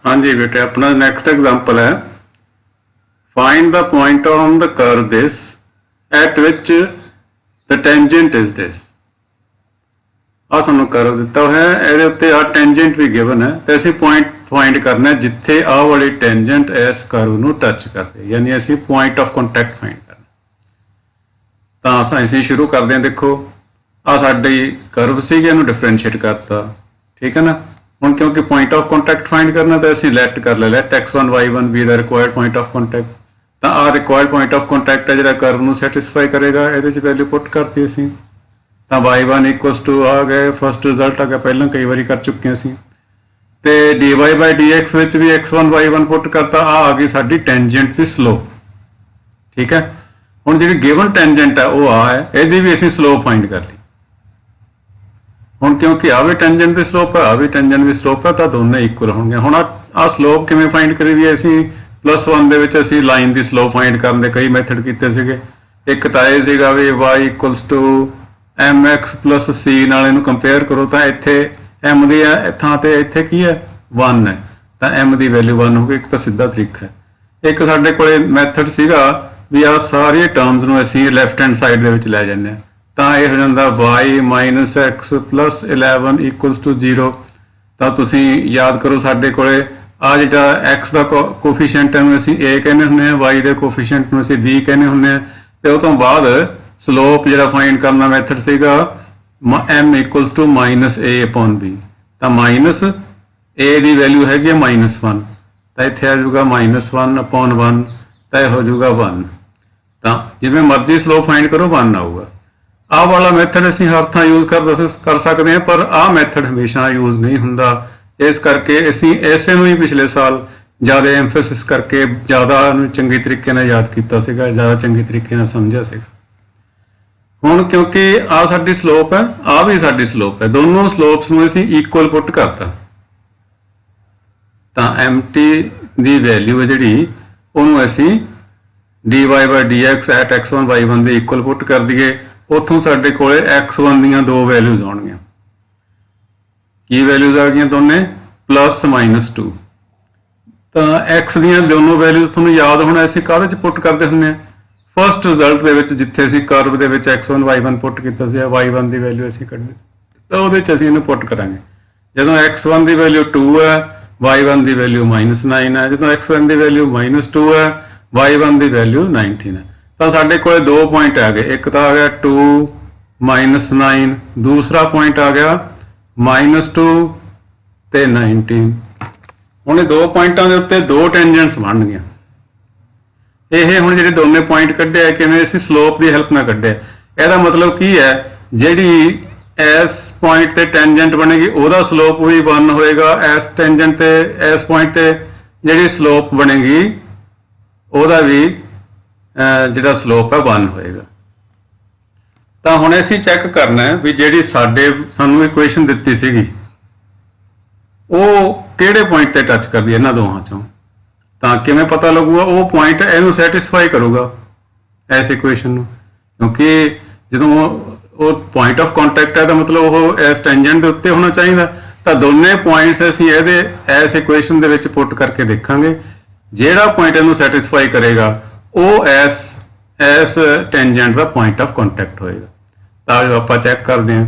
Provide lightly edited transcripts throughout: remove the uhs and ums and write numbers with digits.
हाँ जी बेटे, अपना नेक्स्ट एग्जांपल है find the point on the curve this at which the tangent is this. आ सानू कर्व दिता हुआ है, ਇਹਦੇ ਉੱਤੇ ਆ ਟੈਂਜੈਂਟ ਵੀ ਗਿਵਨ है ਤੇ ਅਸੀਂ ਪੁਆਇੰਟ फाइंड करना है जिथे आ वाली टेंजेंट इस कर्व ਨੂੰ टच करते, यानी ਅਸੀਂ पॉइंट ऑफ कॉन्टैक्ट फाइंड करना। तो ਅਸੀਂ शुरू करते हैं। देखो आ साडी कर्व सी, ਇਹਨੂੰ डिफरेंशिएट करता, ठीक है ना। ਹੁਣ क्योंकि पॉइंट ऑफ कॉन्टैक्ट फाइंड करना तो ਅਸੀਂ ਲੈਟ कर ले, let x1 y1 be the required point of contact. तो आ रिक्वायर्ड पॉइंट ऑफ कॉन्टैक्ट है जो कर्व ਨੂੰ सैटिस्फाई करेगा, ये वैल्यू पुट करती ਅਸੀਂ। तो y1 इक्वल्स टू आ गए, फर्स्ट रिजल्ट आ गया, पहले कई बार कर चुके हैं। तो dy बाई dx विच भी x1 y1 पुट करता, आ गई साडी टेंजेंट की स्लोप, ठीक है। हुण जिहड़ी गिवन टेंजेंट है वो आ है, ਇਹਦੀ भी ਅਸੀਂ स्लोप फाइंड कर ली। हुण क्योंकि आ भी टेंजेंट की स्लोप है, आ भी टेंजेंट की स्लोप है, तो दोनों इक्वल होंगे। हुण आ स्लोप किवें फाइंड करी दी, असीं +1 ਦੇ ਵਿੱਚ ਅਸੀਂ लाइन की स्लोप फाइंड करन दे कई मैथड कीते सीगे। एक तो ये सीगा भी y equals to mx plus c नाल इहनूं कंपेयर करो, तो इत्थे m दी थां ते इत्थे की है 1 है, तो m की वैल्यू 1 हो गई। एक तो सीधा तरीका है। एक साडे कोले मैथड सीगा भी आ सारी टर्म्स नूं असीं लैफ्ट हैंड साइड दे विच लै जांदे हां, तो यह हो जाता y minus x plus 11 equals to 0। तो तुसीं याद करो साडे कोले आ जिहड़ा x का कोफिशिएंट है असीं a कहने हुंदे हां, y के कोफिशिएंट नूं असीं b कहने हुंदे हां, ते उस तों बाद स्लोप जिहड़ा फाइंड करना मैथड सीगा m equals to minus a upon b। तो माइनस a की वैल्यू हैगी -1, तो इत्थे आ जाऊगा -1 अपॉन 1, तो यह हो जाऊगा 1। तो जिवें मर्जी स्लोप फाइंड करो 1 आऊगा। आ वाला मैथड असीं हर थां यूज कर सकते हैं, पर आ मैथड हमेशा यूज नहीं हुंदा। इस करके असीं इसे नूं ही पिछले साल ज़्यादा एम्फेसिस करके ज़्यादा चंगे तरीके नाल याद कीता सीगा, ज़्यादा चंगे तरीके नाल समझिया सीगा। हुण क्योंकि आ साडी स्लोप है, आ भी साडी स्लोप है, दोनों स्लोप्स नूं असीं इक्वल पुट करता, तो एम टी की वैल्यू है जिहड़ी उहनूं असीं dy by dx at x1 y1 दे इक्वल पुट कर दईए। उत्थों साडे कोले x1 दीयां दो वैल्यूज आउणगीਆਂ। की वैल्यूज आ गई दोने +-2। तो x दीयां दोनों वैल्यूज तुहानूं याद होना असीं काहदे च पुट करदे हुंदे हां, फर्स्ट रिजल्ट दे विच जिथे असीं कर्व दे विच x1 y1 पुट कीता सी, y1 की वैल्यू असीं कढनी, तो उहदे च असीं इहनूं पुट करांगे। जदों x1 की वैल्यू 2 है, y1 की वैल्यू -9 है, जदों x1 की वैल्यू -2 है, y1 की वैल्यू 19 है, तो साडे कोले दो पॉइंट आ गए। एक तो आ गया 2 -9, दूसरा पॉइंट आ गया -2 ते 19। हुण दो पॉइंटां दे उत्ते दो टेंजेंट्स बन गईਆਂ। ਇਹ ਹੁਣ ਜਿਹੜੇ ਦੋਨੇ ਪੁਆਇੰਟ ਕੱਢੇ ਆ ਕਿਵੇਂ ਅਸੀਂ ਸਲੋਪ ਦੀ ਹੈਲਪ ਨਾਲ ਕੱਢੇ। ਇਹਦਾ ਮਤਲਬ ਕੀ ਹੈ, ਜਿਹੜੀ ਇਸ ਪੁਆਇੰਟ ਤੇ ਟੈਂਜੈਂਟ ਬਣੇਗੀ ਉਹਦਾ ਸਲੋਪ ਵੀ 1 ਹੋਏਗਾ, ਇਸ ਟੈਂਜੈਂਟ ਤੇ ਇਸ ਪੁਆਇੰਟ ਤੇ ਜਿਹੜੀ ਸਲੋਪ ਬਣੇਗੀ ਉਹਦਾ ਵੀ ਜਿਹੜਾ ਸਲੋਪ ਹੈ 1 ਹੋਏਗਾ। ਤਾਂ ਹੁਣ ਅਸੀਂ ਚੈੱਕ ਕਰਨਾ ਹੈ ਵੀ ਜਿਹੜੀ ਸਾਨੂੰ ਇਕੁਏਸ਼ਨ ਦਿੱਤੀ ਸੀਗੀ ਉਹ ਕਿਹੜੇ ਪੁਆਇੰਟ ਤੇ ਟੱਚ ਕਰਦੀ ਹੈ ਇਹਨਾਂ ਦੋਹਾਂ ਚੋਂ। ਤਾਂ ਕਿਵੇਂ ਪਤਾ ਲੱਗੂਗਾ, ਉਹ ਪੁਆਇੰਟ ਇਹਨੂੰ ਸੈਟੀਸਫਾਈ ਕਰੂਗਾ ਇਸ ਇਕੁਏਸ਼ਨ ਨੂੰ, ਕਿਉਂਕਿ ਜਦੋਂ ਉਹ ਪੁਆਇੰਟ ਆਫ ਕੰਟੈਕਟ ਹੈ ਤਾਂ ਮਤਲਬ ਉਹ ਇਸ ਟੈਂਜੈਂਟ ਦੇ ਉੱਤੇ ਹੋਣਾ ਚਾਹੀਦਾ। ਤਾਂ ਦੋਨੇ ਪੁਆਇੰਟਸ ਅਸੀਂ ਇਹਦੇ ਇਸ ਇਕੁਏਸ਼ਨ ਦੇ ਵਿੱਚ ਪੁੱਟ ਕਰਕੇ ਦੇਖਾਂਗੇ, ਜਿਹੜਾ ਪੁਆਇੰਟ ਇਹਨੂੰ ਸੈਟੀਸਫਾਈ ਕਰੇਗਾ ਉਹ ਇਸ tangent the point of contact ਹੋਏਗਾ। ਤਾਂ ਜੋ ਆਪਾਂ ਚੈੱਕ ਕਰਦੇ ਹਾਂ,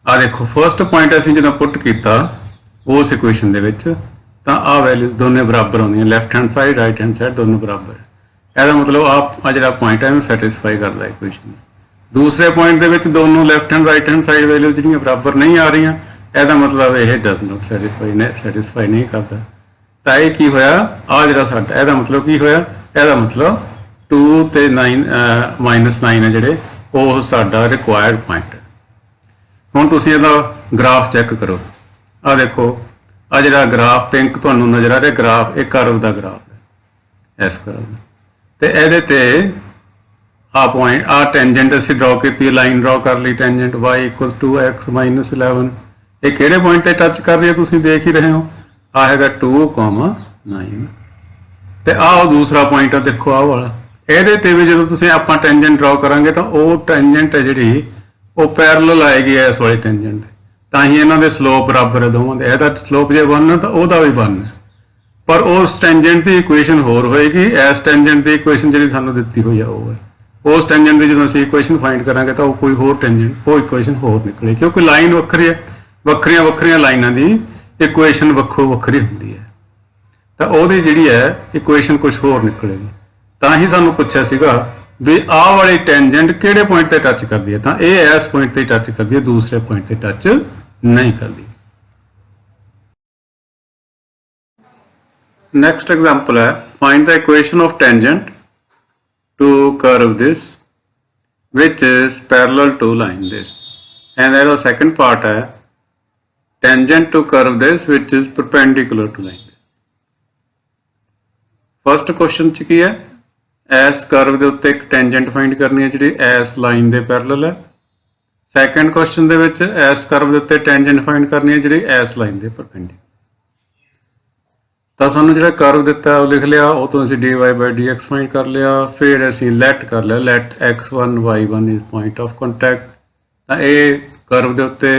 ਆ ਦੇਖੋ ਫਸਟ ਪੁਆਇੰਟ ਅਸੀਂ ਜਦੋਂ ਪੁੱਟ ਕੀਤਾ ਉਸ ਇਕੁਏਸ਼ਨ ਦੇ ਵਿੱਚ, ਤਾਂ ਆ ਵੈल्यूज दोनों बराबर आउंदियां, left hand side right hand side दोनों बराबर है। ਇਹਦਾ मतलब आ ਜਿਹੜਾ ਪੁਆਇੰਟ है ਇਹਨੂੰ सैटिस्फाई करता इक्वेशन। दूसरे पॉइंट ਦੇ ਵਿੱਚ दोनों left hand right hand side values ਜਿਹੜੀਆਂ बराबर नहीं आ रही, ਇਹਦਾ मतलब ਇਹ डज नॉट सैटिस्फाई नहीं करता। ਤਾਂ ਇਹ ਕੀ ਹੋਇਆ, ਆ ਜਿਹੜਾ ਸਾਡਾ ਇਹਦਾ मतलब ਕੀ ਹੋਇਆ, ਇਹਦਾ मतलब 2 ਤੇ 9 ਹੈ ਜਿਹੜੇ ਉਹ ਸਾਡਾ ਰਿਕੁਆਇਰਡ ਪੁਆਇੰਟ ਹੈ। ਹੁਣ ਤੁਸੀਂ ਇਹਦਾ ਗ੍ਰਾਫ ਚੈੱਕ ਕਰੋ। ਆ ਦੇਖੋ आ जो ग्राफ पिंक तुहानूं नज़र आ रहा ग्राफ, एक कर्व का ग्राफ है इस कर्व का, तो ये आ पॉइंट आ टेंजेंट असीं ड्रॉ की, लाइन ड्रॉ कर ली tangent y equal to x -11। ये किहड़े पॉइंट ते टच कर रही है तुसीं देख ही रहे हो, आ हैगा 2,9। तो आ दूसरा पॉइंट है देखो आ वाला, ਇਹਦੇ ਤੇ भी जो तुसीं आपां टेंजेंट ड्रॉ करांगे तो वो टेंजेंट है जिहड़ी वो पैरेलल आएगी इस वाली टेंजेंट। ਤਾਂ ਹੀ ਇਹਨਾਂ ਦੇ ਸਲੋਪ ਬਰਾਬਰ ਹੈ ਦੋਵਾਂ ਦੇ। ਇਹਦਾ ਸਲੋਪ ਜੇ 1 ਹੈ ਤਾਂ ਉਹਦਾ ਵੀ 1 ਹੈ, ਪਰ ਉਸ ਟੈਂਜੈਂਟ ਦੀ ਇਕੁਏਸ਼ਨ ਹੋਰ ਹੋਏਗੀ। ਇਸ ਟੈਂਜੈਂਟ ਦੀ ਇਕੁਏਸ਼ਨ ਜਿਹੜੀ ਸਾਨੂੰ ਦਿੱਤੀ ਹੋਈ ਆ ਉਹ ਹੈ। ਉਸ ਟੈਂਜੈਂਟ ਦੀ ਜਦੋਂ ਅਸੀਂ ਇਕੁਏਸ਼ਨ ਫਾਈਂਡ ਕਰਾਂਗੇ ਤਾਂ ਉਹ ਕੋਈ ਹੋਰ ਟੈਂਜੈਂਟ, ਉਹ ਇਕੁਏਸ਼ਨ ਹੋਰ ਨਿਕਲੇ, ਕਿਉਂਕਿ ਲਾਈਨ ਵੱਖਰੀ ਹੈ, ਵੱਖਰੀਆਂ ਵੱਖਰੀਆਂ ਲਾਈਨਾਂ ਦੀ ਇਕੁਏਸ਼ਨ ਵੱਖੋ ਵੱਖਰੀ ਹੁੰਦੀ ਹੈ, ਤਾਂ ਉਹਦੀ ਜਿਹੜੀ ਹੈ ਇਕੁਏਸ਼ਨ ਕੁਝ ਹੋਰ ਨਿਕਲੇਗੀ। ਤਾਂ ਹੀ ਸਾਨੂੰ ਪੁੱਛਿਆ ਸੀਗਾ ਵੀ ਆਹ ਵਾਲੀ ਟੈਂਜੈਂਟ ਕਿਹੜੇ ਪੁਆਇੰਟ ਤੇ ਟੱਚ ਕਰਦੀ ਹੈ, ਤਾਂ ਇਹ ਇਸ ਪੁਆਇੰਟ ਤੇ ਟੱਚ ਕਰਦੀ ਹੈ, ਦੂਸਰੇ ਪੁਆਇੰਟ ਤੇ ਟੱਚ ਨਹੀਂ ਕਰਦੀ। नेक्स्ट एग्जाम्पल है, find the equation of tangent to curve this which is parallel to line this, and the second part है tangent to curve this which is perpendicular to line this. First question च की है, इस curve के उत्ते एक tangent find करनी है जी इस लाइन के पैरेलल है। सैकेंड क्वेश्चन दे विच इस कर्व के उत्ते टेंजेंट फाइंड करनी है जी इस लाइन के परपेंडिकुलर। तो सानू जो कर्व दिता है वो लिख लिया, वो तो असीं dy by dx फाइंड कर लिया, फिर असीं लेट कर लिया, let x1 y1 is point of contact. तो ये कर्व के उत्ते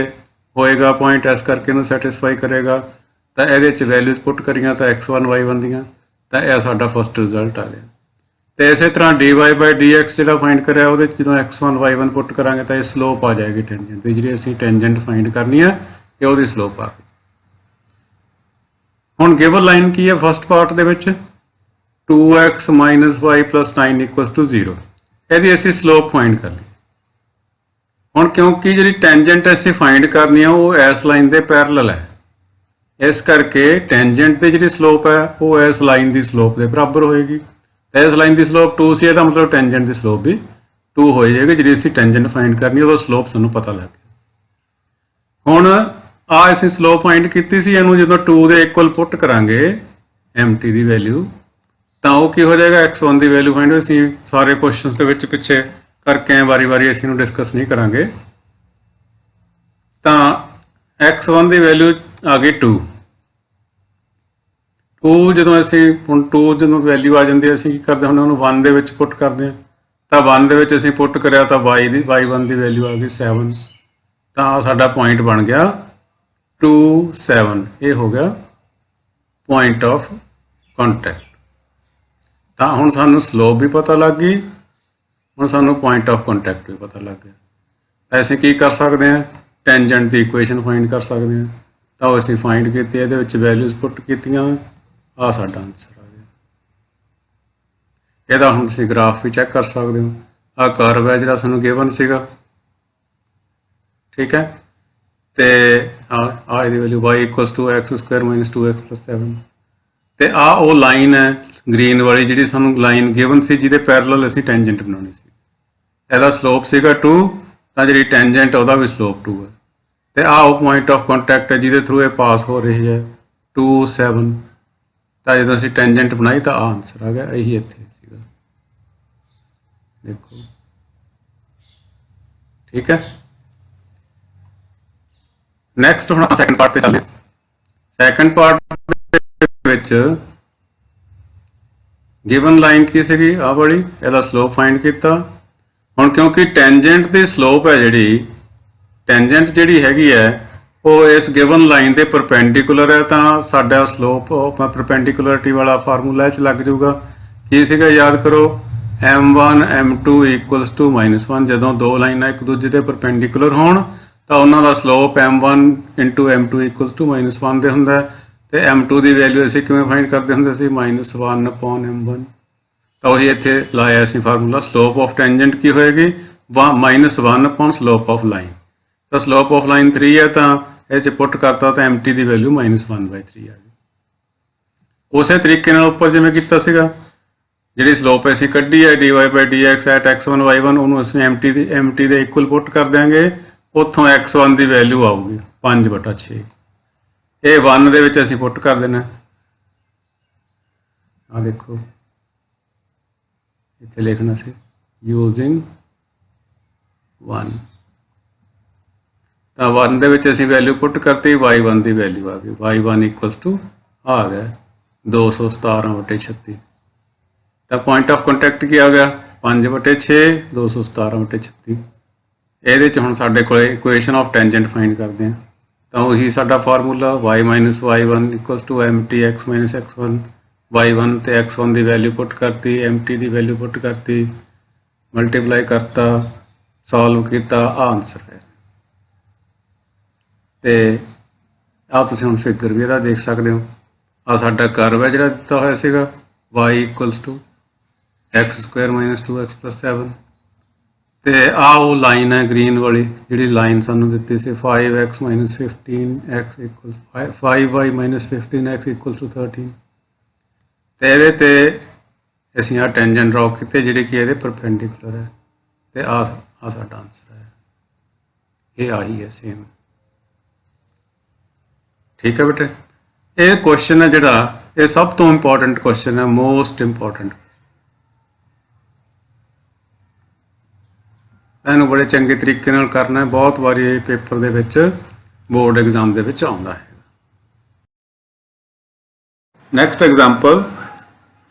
होएगा पॉइंट, इस करके इनू सैटिस्फाई करेगा। तो ये वैल्यूज पुट करियां तो x1 y1 दियां, तो यह साडा फस्ट रिजल्ट आ गया। तो इस तरह dy by dx जो फाइंड कराया वो जो x1 y1 पुट करांगे तो ये स्लोप आ जाएगी टेंजेंट की, जी असीं टेंजेंट फाइंड करनी है ये वो स्लोप आ गई। हुण गिवन लाइन की है फस्ट पार्ट दे विच 2x minus y plus 9 equals to 0, यदि असीं स्लोप फाइंड कर ली। हुण क्योंकि जी टेंजेंट असीं फाइंड करनी है वो इस लाइन के पैरेलल है, इस करके टेंजेंट की जी स्लोप है वो इस लाइन की स्लोप के बराबर होएगी। तो इस लाइन की स्लोप 2 सी, मतलब टेंजेंट की स्लोप भी 2 हो जाएगी। जी असीं टेंजेंट फाइंड करनी है वो स्लोप सानूं पता लग गया। हुण आ असीं स्लोप फाइंड की सी, इहनूं जदों 2 के इक्वल पुट करांगे एम टी की वैल्यू, तो वो की हो जाएगा x1 की वैल्यू फाइंड। असीं सारे क्वेश्चन के पिछे करके वारी वारी असीं इहनूं डिस्कस नहीं करांगे। तो x1 की वैल्यू आ गई 2 जदों असीं हुण 2 जदों वैल्यू आ जाती है असीं की करदे हुंदे उहनूं 1 दे विच पुट करदे हां। तो 1 दे विच असीं पुट करिया तो y1 की वैल्यू आ गई 7, तो साडा पॉइंट बन गया 2 7, ये हो गया पॉइंट ऑफ कॉन्टैक्ट। तो हुण सानूं स्लोप भी पता लग गई, हुण सानूं पॉइंट ऑफ कॉन्टैक्ट भी पता लग गया। असीं की कर सकते हैं, टेंजेंट की इक्वेशन फाइंड कर सकते हैं। तो असीं फाइंड की, इहदे विच वैल्यूज पुट कीतियां, आ साडा आंसर आ गया। इहदा हुण तुसीं ग्राफ भी चैक कर सकते हो, आ कर्व है जिहड़ा सानूं गिवन सीगा, ठीक है। तो आ इहदी value y equals to x² minus 2x plus 7, तो आ वो लाइन है ग्रीन वाली जी सानूं लाइन गिवन सी जिहदे पैरेलल असीं टेंजेंट बनाउणी सी। इहदा स्लोप सीगा 2, तो जी टेंजेंट उहदा भी स्लोप 2 है। तो आ वो पॉइंट ऑफ कॉन्टैक्ट है जिहदे थ्रू ये पास हो रही है 2 7। तो जो असीं टेंजेंट बनाई तो आ आंसर आ गया, यही इत्थे सीगा, देखो, ठीक है। नैक्सट हम सैकेंड पार्ट पे चलते। सैकेंड पार्ट गिवन लाइन की सी आ बड़ी, इसका स्लोप फाइंड किया। हुण क्योंकि टेंजेंट की स्लोप है जी, टेंजेंट जी हैगी है वो इस गिवन लाइन के परपेंडिकुलर है, तो साडा स्लोप परपेंडिकुलरिटी वाला फार्मूला इस लग जाऊगा। की सीगा याद करो, m1 m2 इक्वल्स टू -1, जदों दो लाइनां एक दूजे के परपेंडिकुलर होण तो उन्होंने slope m1 into m2 equal to -1 दे हुंदा। तो m2 की वैल्यू असीं किवें फाइंड करते हुंदे सी, -1 अपॉन m1। तो वही इत्थे लाया असीं फार्मूला, स्लोप ऑफ टेंजेंट की होएगी -1 अपॉन स्लोप ऑफ लाइन। तो स्लोप ऑफ लाइन 3 है, तो ये पुट करता तो एम टी की वैल्यू -1/3 आ गई। उस तरीके नाल उपर जिवें कीता सीगा, जिहड़ी स्लोप असीं कड्ढी है dy by dx at x1 y1, उहनूं असीं एम टी दे इक्वल पुट कर देंगे, उत्थों x1 की वैल्यू आऊगी 5/6। ये 1 दे विच असीं पुट कर देना, आ देखो इत्थे लिखना सी यूजिंग 1। तो 1 दे विच असीं वैल्यू पुट करती, y1 की वैल्यू आ गई, y1 इक्वल्स टू आ गया 217/36। तो पॉइंट ऑफ कॉन्टैक्ट की आ गया 5/6 217/36। ये हुण साडे कोल इक्वेशन ऑफ टेंजेंट फाइंड करते हैं। ਤਾਂ ਉਹੀ ਸਾਡਾ formula y minus y1 equals to mt x minus x1 y1 ਤੇ x1 ਦੀ ਵੈਲਿਊ ਪੁੱਟ ਕਰਤੀ, mt ਦੀ ਵੈਲਿਊ ਪੁੱਟ ਕਰਤੀ, ਮਲਟੀਪਲਾਈ ਕਰਤਾ, ਸੋਲਵ ਕੀਤਾ, ਆ ਆਨਸਰ ਹੈ। ਤੇ ਆ ਤੁਸੀਂ ਹੁਣ ਫਿਗਰ ਵੀ ਇਹਦਾ ਦੇਖ ਸਕਦੇ ਹੋ। ਆ ਸਾਡਾ ਕਰਵ ਹੈ ਜਿਹੜਾ ਦਿੱਤਾ ਹੋਇਆ ਸੀਗਾ y equals to x square minus 2x plus 7 ਤੇ ਆ ਉਹ ਲਾਈਨ ਹੈ ਗ੍ਰੀਨ ਵਾਲੀ ਜਿਹੜੀ ਲਾਈਨ ਸਾਨੂੰ ਦਿੱਤੀ ਸੀ 5x minus 15x equal 5y minus 15x equal to 13 ਤੇ ਇਹਦੇ ਤੇ ਅਸੀਂ ਆ ਟੈਂਜੈਂਟ ਡਰਾਅ ਕੀਤੇ ਜਿਹੜੇ ਕਿ ਇਹਦੇ ਪਰਪੈਂਡੀਕੂਲਰ ਹੈ ਤੇ ਆ ਸਾਡਾ ਆਨਸਰ ਹੈ। ਇਹ ਆਹੀ ਹੈ ਸੇਮ। ਠੀਕ ਹੈ ਬੇਟੇ, ਇਹ ਕੁਐਸਚਨ ਹੈ ਜਿਹੜਾ ਇਹ ਸਭ ਤੋਂ ਇੰਪੋਰਟੈਂਟ ਕੁਐਸਚਨ ਹੈ, ਮੋਸਟ ਇੰਪੋਰਟੈਂਟ। ਇਹਨੂੰ ਬੜੇ ਚੰਗੇ ਤਰੀਕੇ ਨਾਲ ਕਰਨਾ ਹੈ। ਬਹੁਤ ਵਾਰੀ ਇਹ ਪੇਪਰ ਦੇ ਵਿੱਚ ਬੋਰਡ ਐਗਜ਼ਾਮ ਦੇ ਵਿੱਚ ਆਉਂਦਾ ਹੈ। Next example,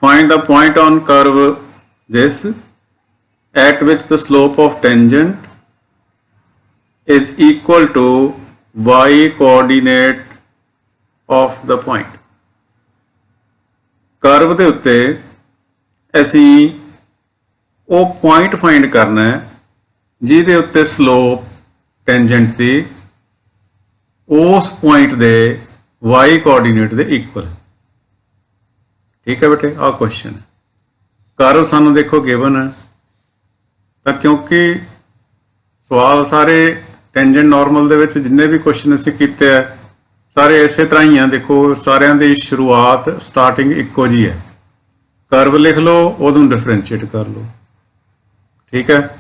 find the point on curve this at which the slope of tangent is equal to y coordinate of the point। curve ਦੇ ਉੱਤੇ ਅਸੀਂ ਉਹ ਪੁਆਇੰਟ ਫਾਈਂਡ ਕਰਨਾ ਹੈ ਜਿਹਦੇ ਉੱਤੇ ਸਲੋਪ ਟੈਂਜੈਂਟ ਦੀ ਉਸ ਪੁਆਇੰਟ ਦੇ y ਕੋਆਰਡੀਨੇਟ ਦੇ ਇਕੁਅਲ। ਠੀਕ ਹੈ ਬੇਟੇ, ਆਹ ਕੁਐਸਚਨ ਹੈ। ਕਰਵ ਸਾਨੂੰ ਦੇਖੋ ਗਿਵਨ ਹੈ, ਤਾਂ ਕਿਉਂਕਿ ਸਵਾਲ ਸਾਰੇ ਟੈਂਜੈਂਟ ਨਾਰਮਲ ਦੇ ਵਿੱਚ ਜਿੰਨੇ ਵੀ ਕੁਐਸਚਨ ਅਸੀਂ ਕੀਤੇ ਆ ਸਾਰੇ ਇਸੇ ਤਰ੍ਹਾਂ ਹੀ ਆ। ਦੇਖੋ ਸਾਰਿਆਂ ਦੀ ਸ਼ੁਰੂਆਤ ਸਟਾਰਟਿੰਗ ਇੱਕੋ ਜੀ ਹੈ। ਕਰਵ ਲਿਖ ਲਓ, ਉਹਨੂੰ ਡਿਫਰੈਂਸ਼ੀਏਟ ਕਰ ਲਓ। ਠੀਕ ਹੈ,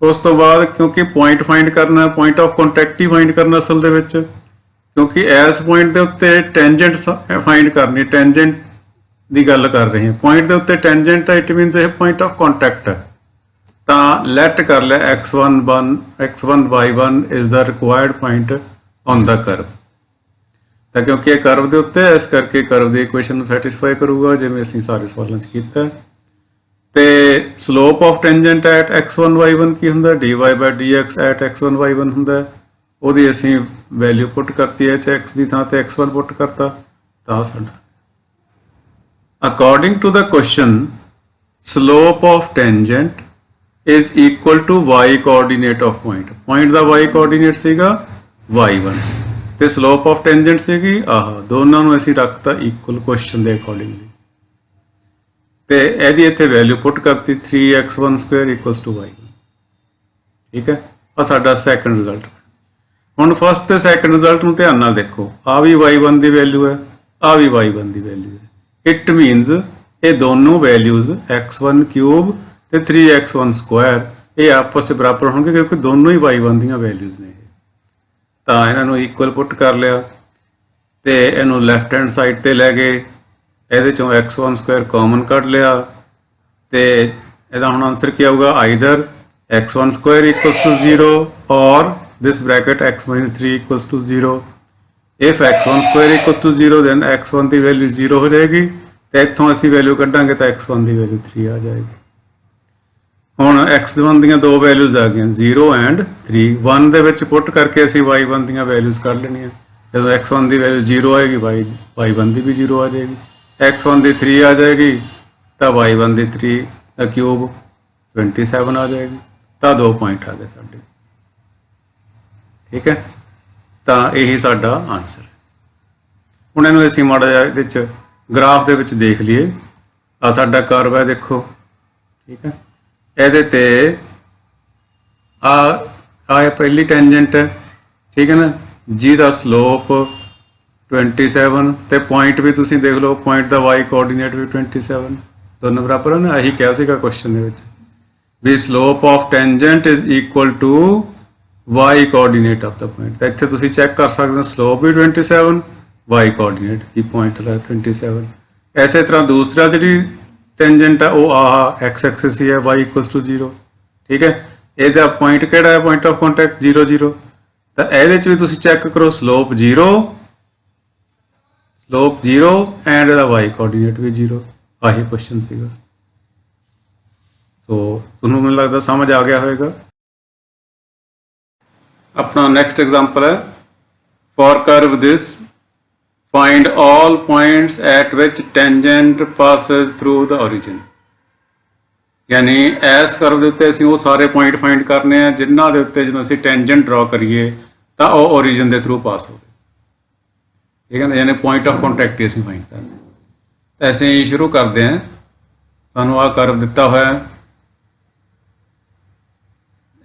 ਉਸ ਤੋਂ ਬਾਅਦ ਕਿਉਂਕਿ ਪੁਆਇੰਟ ਫਾਈਂਡ ਕਰਨਾ, point of contact he find ਕਰਨਾ ਅਸਲ ਦੇ ਵਿੱਚ, ਕਿਉਂਕਿ ਇਸ ਪੁਆਇੰਟ ਦੇ ਉੱਤੇ ਟੈਂਜੈਂਟ ਫਾਈਂਡ ਕਰਨੀ, ਟੈਂਜੈਂਟ ਦੀ ਗੱਲ ਕਰ ਰਹੇ ਹਾਂ। ਪੁਆਇੰਟ ਦੇ ਉੱਤੇ ਟੈਂਜੈਂਟ ਹੈ, ਇਟ ਮੀਨਸ ਇਹ ਪੁਆਇੰਟ ਆਫ ਕੰਟੈਕਟ ਹੈ। ਤਾਂ ਲੈਟ ਕਰ ਲਿਆ x1 y1 is the required point on the curve. ਤਾਂ ਕਿਉਂਕਿ ਇਹ ਕਰਵ ਦੇ ਉੱਤੇ ਹੈ, ਇਸ ਕਰਕੇ ਕਰਵ ਦੀ ਇਕੁਏਸ਼ਨ ਨੂੰ ਸੈਟੀਸਫਾਈ ਕਰੂਗਾ ਜਿਵੇਂ ਅਸੀਂ ਸਾਰੇ ਸਵਾਲਾਂ 'ਚ ਕੀਤਾ। ਤੇ slope of tangent at x1 y1 ਕੀ ਹੁੰਦਾ, dy by dx at x1 y1 ਹੁੰਦਾ। ਉਹਦੀ ਅਸੀਂ ਵੈਲਿਊ ਪੁੱਟ ਕਰਤੀ ਹੈ, x ਦੀ ਥਾਂ ਤੇ x1 ਪੁੱਟ ਕਰਤਾ, ਤਾਂ ਸਾਡਾ according to the question slope of tangent is equal to y coordinate of point। point the y coordinate ਸੀਗਾ y1 ਤੇ slope of tangent ਸੀਗੀ ਆਹ, ਦੋਨਾਂ ਨੂੰ ਅਸੀਂ ਰੱਖਤਾ ਇਕੁਅਲ ਕੁਐਸਚਨ ਦੇ ਅਕੋਰਡਿੰਗਲੀ ਤੇ ਇਹਦੀ ਇੱਥੇ ਵੈਲਿਊ ਪੁੱਟ ਕਰਤੀ 3x1 Square equals to y। ਠੀਕ ਹੈ, ਆ ਸਾਡਾ ਸੈਕੰਡ ਰਿਜ਼ਲਟ। ਹੁਣ ਫਸਟ ਤੇ ਸੈਕੰਡ ਰਿਜ਼ਲਟ ਨੂੰ ਧਿਆਨ ਨਾਲ ਦੇਖੋ। ਆ ਵੀ y1 ਦੀ ਵੈਲਿਊ ਹੈ, ਆ ਵੀ y1 ਦੀ ਵੈਲਿਊ ਹੈ। ਇਟ ਮੀਨਸ ਇਹ ਦੋਨੋਂ ਵੈਲਿਊਜ਼ x1 ਕਿਊਬ ਤੇ 3x1 ਸਕੁਆਇਰ ਇਹ ਆਪਸ 'ਚ ਬਰਾਬਰ ਹੋਣਗੇ ਕਿਉਂਕਿ ਦੋਨੋਂ ਹੀ y1 ਦੀਆਂ ਵੈਲਿਊਜ਼ ਨੇ। ਤਾਂ ਇਹਨਾਂ ਨੂੰ ਇਕੁਅਲ ਪੁੱਟ ਕਰ ਲਿਆ ਤੇ ਇਹਨੂੰ ਲੈਫਟ ਹੈਂਡ ਸਾਈਡ ਤੇ ਲੈ ਗਏ। ਇਹਦੇ ਚੋਂ x1 ਸਕੁਆਇਰ ਕਾਮਨ ਕੱਢ ਲਿਆ ਤੇ ਇਹਦਾ ਹੁਣ ਆਨਸਰ ਕੀ ਆਊਗਾ, either x1 Square equals to 0 ਔਰ this bracket x minus 3 equals to 0। if x1 square equals to 0 then x1 the value 0 ਹੋ ਜਾਏਗੀ ਤੇ ਇੱਥੋਂ ਅਸੀਂ ਵੈਲਿਊ ਕੱਢਾਂਗੇ ਤਾਂ x1 ਦੀ ਵੈਲਿਊ 3 ਆ ਜਾਏਗੀ। ਹੁਣ x1 ਦੀਆਂ ਦੋ ਵੈਲਿਊਜ਼ ਆ ਗਈਆਂ 0 ਐਂਡ 3। 1 ਦੇ ਵਿੱਚ ਪੁੱਟ ਕਰਕੇ ਅਸੀਂ y1 ਦੀਆਂ ਵੈਲਿਊਜ਼ ਕੱਢ ਲੈਣੀਆਂ। ਜਦੋਂ x1 ਦੀ ਵੈਲਿਊ 0 ਆਏਗੀ y1 ਦੀ ਵੀ 0 ਆ ਜਾਏਗੀ। x1 ਦੀ 3 ਆ ਜਾਏਗੀ ਤਾਂ y1 ਦੀ 3 ਦਾ ਕਿਊਬ 27 ਆ ਜਾਏਗੀ। ਤਾਂ ਦੋ ਪੁਆਇੰਟ ਆ ਗਏ ਸਾਡੇ। ਠੀਕ ਹੈ, ਤਾਂ ਇਹੀ ਸਾਡਾ ਆਨਸਰ ਹੈ। ਹੁਣ ਇਹਨੂੰ ਅਸੀਂ ਮਾੜਾ ਜਿਹਾ ਇਹਦੇ 'ਚ ਗ੍ਰਾਫ ਦੇ ਵਿੱਚ ਦੇਖ ਲਈਏ। ਆ ਸਾਡਾ ਕਰਵ ਹੈ ਦੇਖੋ। ਠੀਕ ਹੈ, ਇਹਦੇ ਤੇ ਆ ਪਹਿਲੀ ਟੈਂਜੈਂਟ ਹੈ। ਠੀਕ ਹੈ ਨਾ, ਜਿਹਦਾ ਸਲੋਪ 27 ਤੇ ਪੁਆਇੰਟ ਵੀ ਤੁਸੀਂ ਦੇਖ ਲਓ, ਪੁਆਇੰਟ ਦਾ y ਕੋਆਰਡੀਨੇਟ ਵੀ 27 ਦੋਨੋਂ ਬਰਾਬਰ ਹਨ। ਇਹੀ ਕਿਹਾ ਸੀਗਾ ਕੁਐਸਚਨ ਦੇ ਵਿੱਚ ਵੀ slope of tangent is equal to y coordinate of the point. ਤਾਂ ਇੱਥੇ ਤੁਸੀਂ ਚੈੱਕ ਕਰ ਸਕਦੇ ਹੋ ਸਲੋਪ ਵੀ 27 y ਕੋਆਰਡੀਨੇਟ ਦੀ ਪੁਆਇੰਟ ਦਾ 27। ਇਸੇ ਤਰ੍ਹਾਂ ਦੂਸਰਾ ਜਿਹੜੀ ਟੈਂਜੈਂਟ ਹੈ ਉਹ ਆਹ x ਐਕਸਿਸ ਹੀ ਹੈ y ਇਕੁਅਲਸ ਟੂ 0। ਠੀਕ ਹੈ, ਇਹਦਾ ਪੁਆਇੰਟ ਕਿਹੜਾ ਹੈ, ਪੁਆਇੰਟ ਆਫ ਕੰਟੈਕਟ 0 0। ਤਾਂ ਇਹਦੇ 'ਚ ਵੀ ਤੁਸੀਂ ਚੈੱਕ ਕਰੋ ਸਲੋਪ 0 ਐਂਡ ਇਹਦਾ y ਕੋਆਰਡੀਨੇਟ ਵੀ 0। ਆਹੀ ਕੁਐਸਚਨ ਸੀਗਾ। ਸੋ ਤੁਹਾਨੂੰ ਮੈਨੂੰ ਲੱਗਦਾ ਸਮਝ ਆ ਗਿਆ ਹੋਵੇਗਾ। अपना नेक्स्ट एग्जाम्पल है for curve this, find all points at which tangent passes through the origin। यानी इस करव ਦੇ ਉੱਤੇ ਅਸੀਂ ਉਹ ਸਾਰੇ ਪੁਆਇੰਟ ਫਾਈਂਡ ਕਰਨੇ ਆ ਜਿਨ੍ਹਾਂ ਦੇ ਉੱਤੇ ਜਦੋਂ ਅਸੀਂ ਟੈਂਜੈਂਟ ਡਰਾ ਕਰੀਏ ਤਾਂ ਉਹ origin ਦੇ ਥਰੂ ਪਾਸ ਹੋਵੇ। ਠੀਕ ਹੈ ਨਾ, यानी पॉइंट ऑफ कॉन्टैक्ट ही ਅਸੀਂ ਫਾਈਂਡ ਕਰਨੇ। ਤਾਂ ਅਸੀਂ ਸ਼ੁਰੂ ਕਰਦੇ ਹਾਂ। ਸਾਨੂੰ ਆਹ ਕਰਵ ਦਿੱਤਾ ਹੋਇਆ,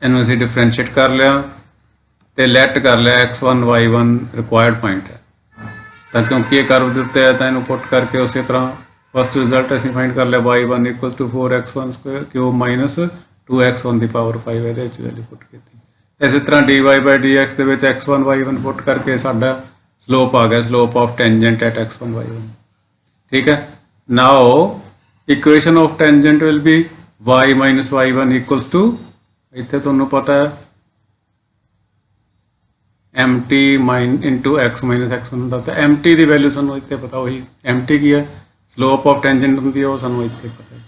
ਇਹਨੂੰ ਅਸੀਂ ਡਿਫਰੈਂਸ਼ੀਏਟ ਕਰ ਲਿਆ ਤੇ ਲੈਟ ਕਰ ਲਿਆ x1 y1 ਰਿਕੁਆਇਰਡ ਪੁਆਇੰਟ ਹੈ। ਤਾਂ ਕਿਉਂਕਿ ਇਹ ਕਰਵ ਦੇ ਉੱਤੇ ਹੈ ਤਾਂ ਇਹਨੂੰ ਪੁੱਟ ਕਰਕੇ ਉਸੇ ਤਰ੍ਹਾਂ ਫਸਟ ਰਿਜ਼ਲਟ ਅਸੀਂ ਫਾਈਂਡ ਕਰ ਲਿਆ y1 equal to 4x1 square cube minus 2x1 ਦੀ ਪਾਵਰ 5 ਇਹਦੇ ਵਿੱਚ ਵੈਲਿਊ ਪੁੱਟ ਕੀਤੀ। ਇਸੇ ਤਰ੍ਹਾਂ dy ਬਾਈ dx ਦੇ ਵਿੱਚ x1 y1 ਪੁੱਟ ਕਰਕੇ ਸਾਡਾ ਸਲੋਪ ਆ ਗਿਆ, slope of tangent at x1 y1। ਠੀਕ ਹੈ, now equation of tangent will be y minus y1 equals to, ਇੱਥੇ ਤੁਹਾਨੂੰ ਪਤਾ ਹੈ mt into x minus x1 ਹੁੰਦਾ। ਤਾਂ mt ਦੀ ਵੈਲਿਊ ਸਾਨੂੰ ਇੱਥੇ ਪਤਾ, ਉਹੀ mt ਕੀ ਹੈ, ਸਲੋਪ ਆਫ ਟੈਂਜੈਂਟ ਹੁੰਦੀ ਹੈ, ਉਹ ਸਾਨੂੰ ਇੱਥੇ ਪਤਾ ਹੈ।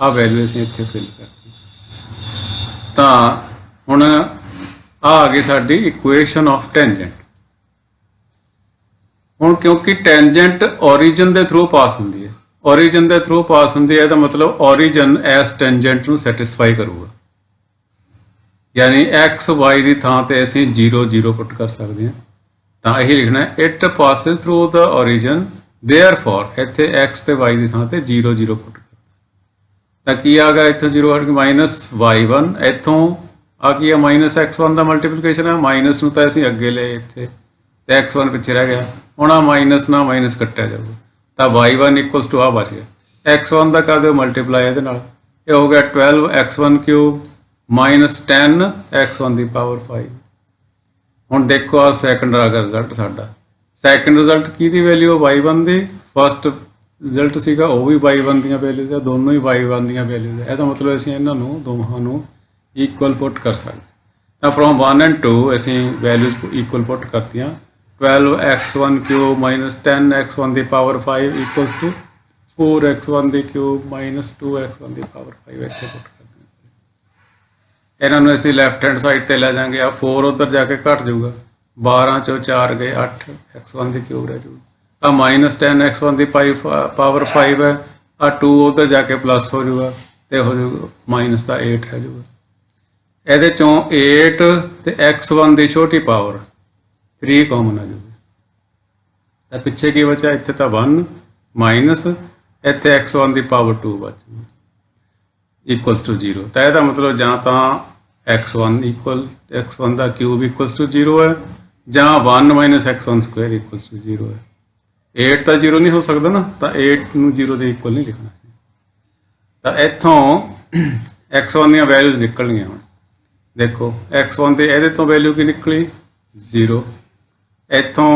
ਆਹ ਵੈਲਿਊ ਅਸੀਂ ਇੱਥੇ ਫਿਲ ਕਰਤੀ। ਤਾਂ ਹੁਣ ਆ ਗਈ ਸਾਡੀ ਇਕੁਏਸ਼ਨ ਆਫ ਟੈਂਜੈਂਟ। ਹੁਣ ਕਿਉਂਕਿ ਟੈਂਜੈਂਟ origin ਦੇ ਥਰੂ ਪਾਸ ਹੁੰਦੀ ਹੈ, origin ਦੇ ਥਰੂ ਪਾਸ ਹੁੰਦੀ ਹੈ ਤਾਂ ਮਤਲਬ origin ਇਸ ਟੈਂਜੈਂਟ ਨੂੰ ਸੈਟੀਸਫਾਈ ਕਰੂਗਾ। यानी एक्स वाई की थां ते असीं 0 0 पुट कर सकते हैं। तो यही लिखना है it passes through the origin therefore इत्थे एक्स ते वाई की थां ते 0 0 पुट कर। तो की आ गया इत्थों 0 हट के माइनस y1, इत्थों आ गया माइनस x1 का मल्टीप्लीकेशन है, माइनस नूं तां असीं अगे ले इत्थे ते x1 पिछे रह गया। हुण आ माइनस ना माइनस कट्टिया जाऊगा तो y1 इक्वल्स टू आ बच गया। x1 का कर दो मल्टीप्लाई इहदे नाल, ये हो गया 12x1 क्यूब माइनस 10 x1 की पावर 5। ਹੁਣ ਦੇਖੋ ਆ ਸੈਕੰਡ ਆ ਗਿਆ ਰਿਜ਼ਲਟ ਸਾਡਾ। ਸੈਕੰਡ ਰਿਜ਼ਲਟ ਕਿਹਦੀ ਵੈਲਿਊ y1 ਦੀ, ਫਸਟ ਰਿਜ਼ਲਟ ਸੀਗਾ ਉਹ ਵੀ y1 ਦੀਆਂ ਵੈਲਿਊਜ਼ ਆ, ਦੋਨੋਂ ਹੀ y1 ਦੀਆਂ ਵੈਲਿਊਜ਼ ਆ। ਇਹਦਾ ਮਤਲਬ ਅਸੀਂ ਇਹਨਾਂ ਨੂੰ ਦੋਹਾਂ ਨੂੰ ਇਕੁਅਲ ਪੁੱਟ ਕਰ ਸਕਦੇ। ਤਾਂ ਫਰੋਮ 1 ਐਂਡ 2 ਅਸੀਂ ਵੈਲਿਊਜ਼ ਇਕੁਅਲ ਪੁੱਟ ਕਰਤੀਆਂ। 12x1 cube minus 10x1 the power 5 equals to 4x1 the cube minus 2x1 ਦੀ ਪਾਵਰ 5 ਇੱਥੇ ਪੁੱਟ ਇਹਨਾਂ ਨੂੰ ਅਸੀਂ ਲੈਫਟ ਹੈਂਡ ਸਾਈਡ ਤੇ ਲੈ ਜਾਾਂਗੇ। ਆ 4 ਉੱਧਰ ਜਾ ਕੇ ਘਟ ਜਾਊਗਾ, 12 ਚੋਂ 4 ਗਏ 8 x1 ਦੀ ਕਿਊਬ ਰਹਿ ਜਾਊਗਾ। ਆ ਮਾਈਨਸ 10 x1 ਦੀ ਪਾਵਰ 5 ਹੈ, ਆ 2 ਉੱਧਰ ਜਾ ਕੇ ਪਲੱਸ ਹੋ ਜਾਊਗਾ ਤੇ ਹੋ ਜਾਊਗਾ ਮਾਈਨਸ ਦਾ 8 ਰਹਿ ਜਾਊਗਾ। ਇਹਦੇ ਚੋਂ 8 ਤੇ x1 ਦੀ ਛੋਟੀ ਪਾਵਰ 3 ਕਾਮਨ ਆ ਜਾਊਗੀ। ਤਾਂ ਪਿੱਛੇ ਕੀ ਬਚਿਆ, ਇੱਥੇ ਤਾਂ 1 ਮਾਈਨਸ ਇੱਥੇ x1 ਦੀ ਪਾਵਰ 2 ਬਚ ਜਾਊਗੀ ਇਕੁਅਲਸ ਟੂ 0। ਤਾਂ ਇਹਦਾ ਮਤਲਬ ਜਾਂ ਤਾਂ x1 ਇਕੁਅਲ x1 ਦਾ ਕਿਊਬ ਇਕੁਅਲਸ ਟੂ 0 ਹੈ ਜਾਂ 1 minus x1 square equals to 0 ਹੈ। 8 ਤਾਂ 0 ਨਹੀਂ ਹੋ ਸਕਦਾ ਨਾ, ਤਾਂ 8 ਨੂੰ 0 ਦੇ ਇਕੁਅਲ ਨਹੀਂ ਲਿਖਣਾ ਸੀ। ਤਾਂ ਇੱਥੋਂ x1 ਦੀਆਂ ਵੈਲਿਊਜ਼ ਨਿਕਲਣੀਆਂ। ਹੁਣ ਦੇਖੋ x1 ਤੇ ਇਹਦੇ ਤੋਂ ਵੈਲਿਊ ਕੀ ਨਿਕਲੀ 0। ਇੱਥੋਂ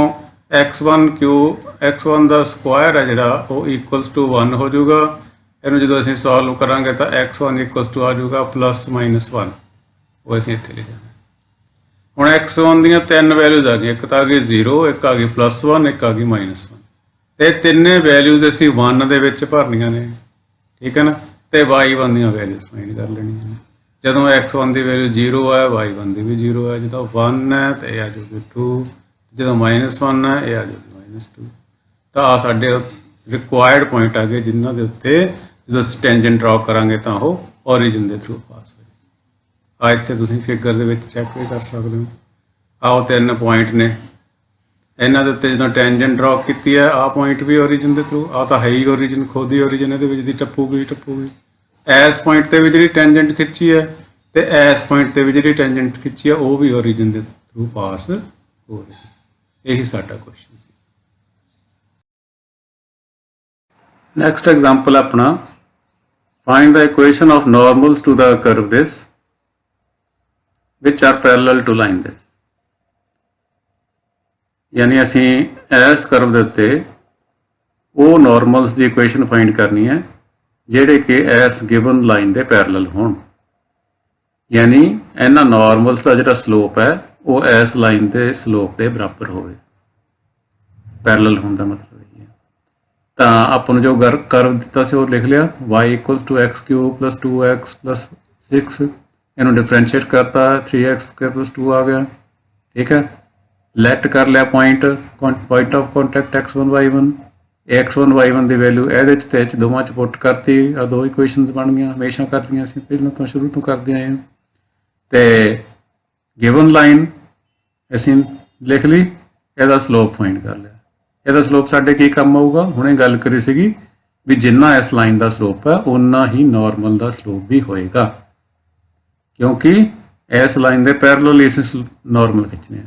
x1 ਕਿਊਬ x1 ਦਾ ਸਕੁਆਇਰ ਹੈ ਜਿਹੜਾ ਉਹ ਇਕੁਅਲਸ ਟੂ 1 ਹੋ ਜਾਊਗਾ। ਇਹਨੂੰ ਜਦੋਂ ਅਸੀਂ ਸੋਲਵ ਕਰਾਂਗੇ ਤਾਂ x1 ਇਕੁਅਲਸ ਟੂ ਆ ਜਾਊਗਾ ਪਲੱਸ ਮਾਈਨਸ 1, ਉਹ ਅਸੀਂ ਇੱਥੇ ਲਿਖਾਂਗੇ। ਹੁਣ x1 ਦੀਆਂ 3 ਵੈਲਿਊਜ਼ ਆ ਗਈਆਂ, ਇੱਕ ਤਾਂ ਆ ਗਈ 0, ਇੱਕ ਆ ਗਈ ਪਲੱਸ 1, ਇੱਕ ਆ ਗਈ ਮਾਈਨਸ 1। ਤੇ ਤਿੰਨੇ ਵੈਲਿਊਜ਼ ਅਸੀਂ 1 ਦੇ ਵਿੱਚ ਭਰਨੀਆਂ ਨੇ। ਠੀਕ ਹੈ ਨਾ, ਤੇ y1 ਦੀਆਂ ਵੈਲਿਊਜ਼ ਫਾਈਂਡ ਕਰ ਲੈਣੀਆਂ ਨੇ। ਜਦੋਂ x1 ਦੀ ਵੈਲਿਊ 0 ਹੈ y1 ਦੀ ਵੀ 0 ਹੈ, ਜਦੋਂ 1 ਹੈ ਤਾਂ ਇਹ ਆ ਜਾਊਗੀ 2, ਜਦੋਂ ਮਾਈਨਸ 1 ਹੈ ਇਹ ਆ ਜਾਊਗੀ ਮਾਈਨਸ 2। ਤਾਂ ਆ ਸਾਡੇ ਰਿਕੁਆਇਰਡ ਪੁਆਇੰਟ ਆ ਗਏ ਜਿਨ੍ਹਾਂ ਦੇ ਉੱਤੇ ਜਦੋਂ ਅਸੀਂ ਟੈਂਜੈਂਟ ਡਰਾ ਕਰਾਂਗੇ ਤਾਂ ਉਹ origin ਦੇ ਥਰੂ ਪਾਸ ਹੋਏ। ਆ ਇੱਥੇ ਤੁਸੀਂ ਫਿਗਰ ਦੇ ਵਿੱਚ ਚੈੱਕ ਵੀ ਕਰ ਸਕਦੇ ਹੋ। ਆਹ 3 ਪੁਆਇੰਟ ਨੇ, ਇਹਨਾਂ ਦੇ ਉੱਤੇ ਜਦੋਂ ਟੈਂਜੈਂਟ ਡਰਾ ਕੀਤੀ ਹੈ ਆਹ ਪੁਆਇੰਟ ਵੀ origin ਦੇ ਥਰੂ, ਆਹ ਤਾਂ ਹੈ ਹੀ origin, ਖੁਦ ਹੀ origin ਇਹਦੇ ਵਿੱਚ ਦੀ ਟੱਪੂਗੀ। ਇਸ ਪੁਆਇੰਟ ਤੇ ਵੀ ਜਿਹੜੀ ਟੈਂਜੈਂਟ ਖਿੱਚੀ ਹੈ ਤੇ ਇਸ ਪੁਆਇੰਟ ਤੇ ਵੀ ਜਿਹੜੀ ਟੈਂਜੈਂਟ ਖਿੱਚੀ ਹੈ ਉਹ ਵੀ origin ਦੇ ਥਰੂ ਪਾਸ ਹੋ ਰਹੀ। ਇਹੀ ਸਾਡਾ ਕੁਐਸਚਨ ਸੀ। ਨੈਕਸਟ ਐਗਜ਼ਾਮਪਲ ਆਪਣਾ find the equation of normals to the curve this which are parallel to line this। यानी ਅਸੀਂ ਇਸ ਕਰਵ ਦੇ ਉੱਤੇ ਉਹ ਨਾਰਮਲਸ ਦੀ ਇਕੁਏਸ਼ਨ ਫਾਈਂਡ ਕਰਨੀ ਹੈ ਜਿਹੜੇ ਕਿ ਇਸ ਗਿਵਨ ਲਾਈਨ ਦੇ ਪੈਰਲਲ ਹੋਣ। यानी ਇਹਨਾਂ ਨਾਰਮਲਸ ਦਾ ਜਿਹੜਾ ਸਲੋਪ ਹੈ ਉਹ ਇਸ ਲਾਈਨ ਦੇ ਸਲੋਪ ਦੇ ਬਰਾਬਰ ਹੋਵੇ। ਪੈਰਲਲ ਹੋਣ ਦਾ ਮਤਲਬ ਇਹ ਹੈ। ਤਾਂ ਆਪਾਂ ਨੂੰ ਜੋ ਕਰਵ ਦਿੱਤਾ ਸੀ ਉਹ ਲਿਖ ਲਿਆ, y equal to x cube plus 2x plus 6, ਇਹਨੂੰ ਡਿਫਰੈਂਸ਼ੀਏਟ ਕਰਤਾ 3x ਸਕੁਅਰ ਪਲੱਸ 2 ਆ ਗਿਆ। ਠੀਕ ਹੈ, ਲੈਟ ਕਰ ਲਿਆ point of contact x1 y1, x1 y1 the value ਇਹਦੇ 'ਚ ਤੇ ਇਹ 'ਚ ਦੋਵਾਂ 'ਚ ਪੁੱਟ ਕਰਤੀ, ਆ ਦੋ ਇਕੁਏਸ਼ਨਸ ਬਣ ਗਈਆਂ, ਹਮੇਸ਼ਾ ਕਰਦੀਆਂ ਅਸੀਂ ਪਹਿਲਾਂ ਤੋਂ ਸ਼ੁਰੂ ਤੋਂ ਕਰਦੇ ਆਏ ਹਾਂ। ਤੇ ਗਿਵਨ ਲਾਈਨ ਅਸੀਂ ਲਿਖ ਲਈ, ਇਹਦਾ ਸਲੋਪ ਫਾਈਂਡ ਕਰ ਲਿਆ। ਇਹਦਾ ਸਲੋਪ ਸਾਡੇ ਕੀ ਕੰਮ ਆਊਗਾ, ਹੁਣੇ ਗੱਲ ਕਰੀ ਸੀਗੀ ਵੀ ਜਿੰਨਾ ਇਸ ਲਾਈਨ ਦਾ ਸਲੋਪ ਹੈ ਉਨਾ ਹੀ ਨਾਰਮਲ ਦਾ ਸਲੋਪ ਵੀ ਹੋਏਗਾ, ਕਿਉਂਕਿ ਇਸ ਲਾਈਨ ਦੇ ਪੈਰਲਲ ਇਸ ਨਾਰਮਲ ਖਿੱਚਣੇ ਆ।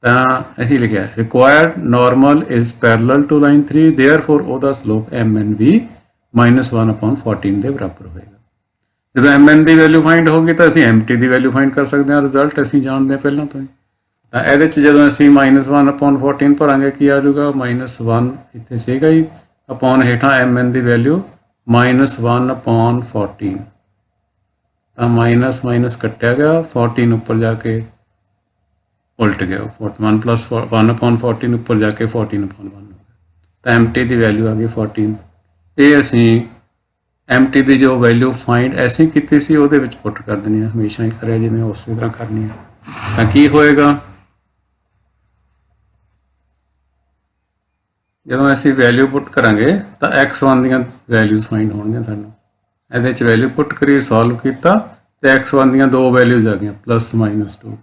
ਤਾਂ ਅਸੀਂ ਲਿਖਿਆ required normal is parallel to line 3, therefore ਉਹਦਾ ਸਲੋਪ mn ਵੀ -1/14 ਦੇ ਬਰਾਬਰ ਹੋਏਗਾ। ਜਦੋਂ mn ਦੀ ਵੈਲਿਊ ਫਾਈਂਡ ਹੋਗੀ ਤਾਂ ਅਸੀਂ mt ਦੀ ਵੈਲਿਊ ਫਾਈਂਡ ਕਰ ਸਕਦੇ ਹਾਂ, ਰਿਜ਼ਲਟ ਅਸੀਂ ਜਾਣਦੇ ਹਾਂ ਪਹਿਲਾਂ ਤੋਂ ਹੀ। ਤਾਂ ਇਹਦੇ 'ਚ ਜਦੋਂ ਅਸੀਂ -1/14 ਭਰਾਂਗੇ ਕੀ ਆ ਜਾਊਗਾ, -1 ਇੱਥੇ ਸੀਗਾ ਹੀ, ਅਪੋਨ ਹੇਠਾਂ mn ਦੀ ਵੈਲਿਊ -1/14, ਤਾਂ ਮਾਈਨਸ ਮਾਈਨਸ ਕੱਟਿਆ ਗਿਆ, 14 ਉੱਪਰ ਜਾ ਕੇ ਉਲਟ ਗਿਆ, 1 + 1/14 ਉੱਪਰ ਜਾ ਕੇ 14/1 ਹੋ ਗਿਆ। ਤਾਂ mt ਦੀ ਵੈਲਿਊ ਆ ਗਈ 14। ਇਹ ਅਸੀਂ mt ਦੀ ਜੋ ਵੈਲਿਊ ਫਾਈਂਡ ਐਸੀ ਕੀਤੀ ਸੀ ਉਹਦੇ ਵਿੱਚ ਪੁੱਟ ਕਰ ਦੇਣੀ ਹੈ, ਹਮੇਸ਼ਾ ਹੀ ਕਰਿਆ ਜਿਵੇਂ ਉਸੇ ਤਰ੍ਹਾਂ ਕਰਨੀ ਹੈ। ਤਾਂ ਕੀ ਹੋਏਗਾ, ਜਦੋਂ ਅਸੀਂ ਵੈਲਿਊ ਪੁੱਟ ਕਰਾਂਗੇ ਤਾਂ x1 ਦੀਆਂ ਵੈਲਿਊਜ਼ ਫਾਈਂਡ ਹੋਣਗੀਆਂ ਸਾਨੂੰ। ਇਹਦੇ 'ਚ ਵੈਲਿਊ ਪੁੱਟ ਕਰੀ, ਸੋਲਵ ਕੀਤਾ ਤੇ x1 ਦੀਆਂ ਦੋ ਵੈਲਿਊਜ਼ ਆ ਗਈਆਂ +-2।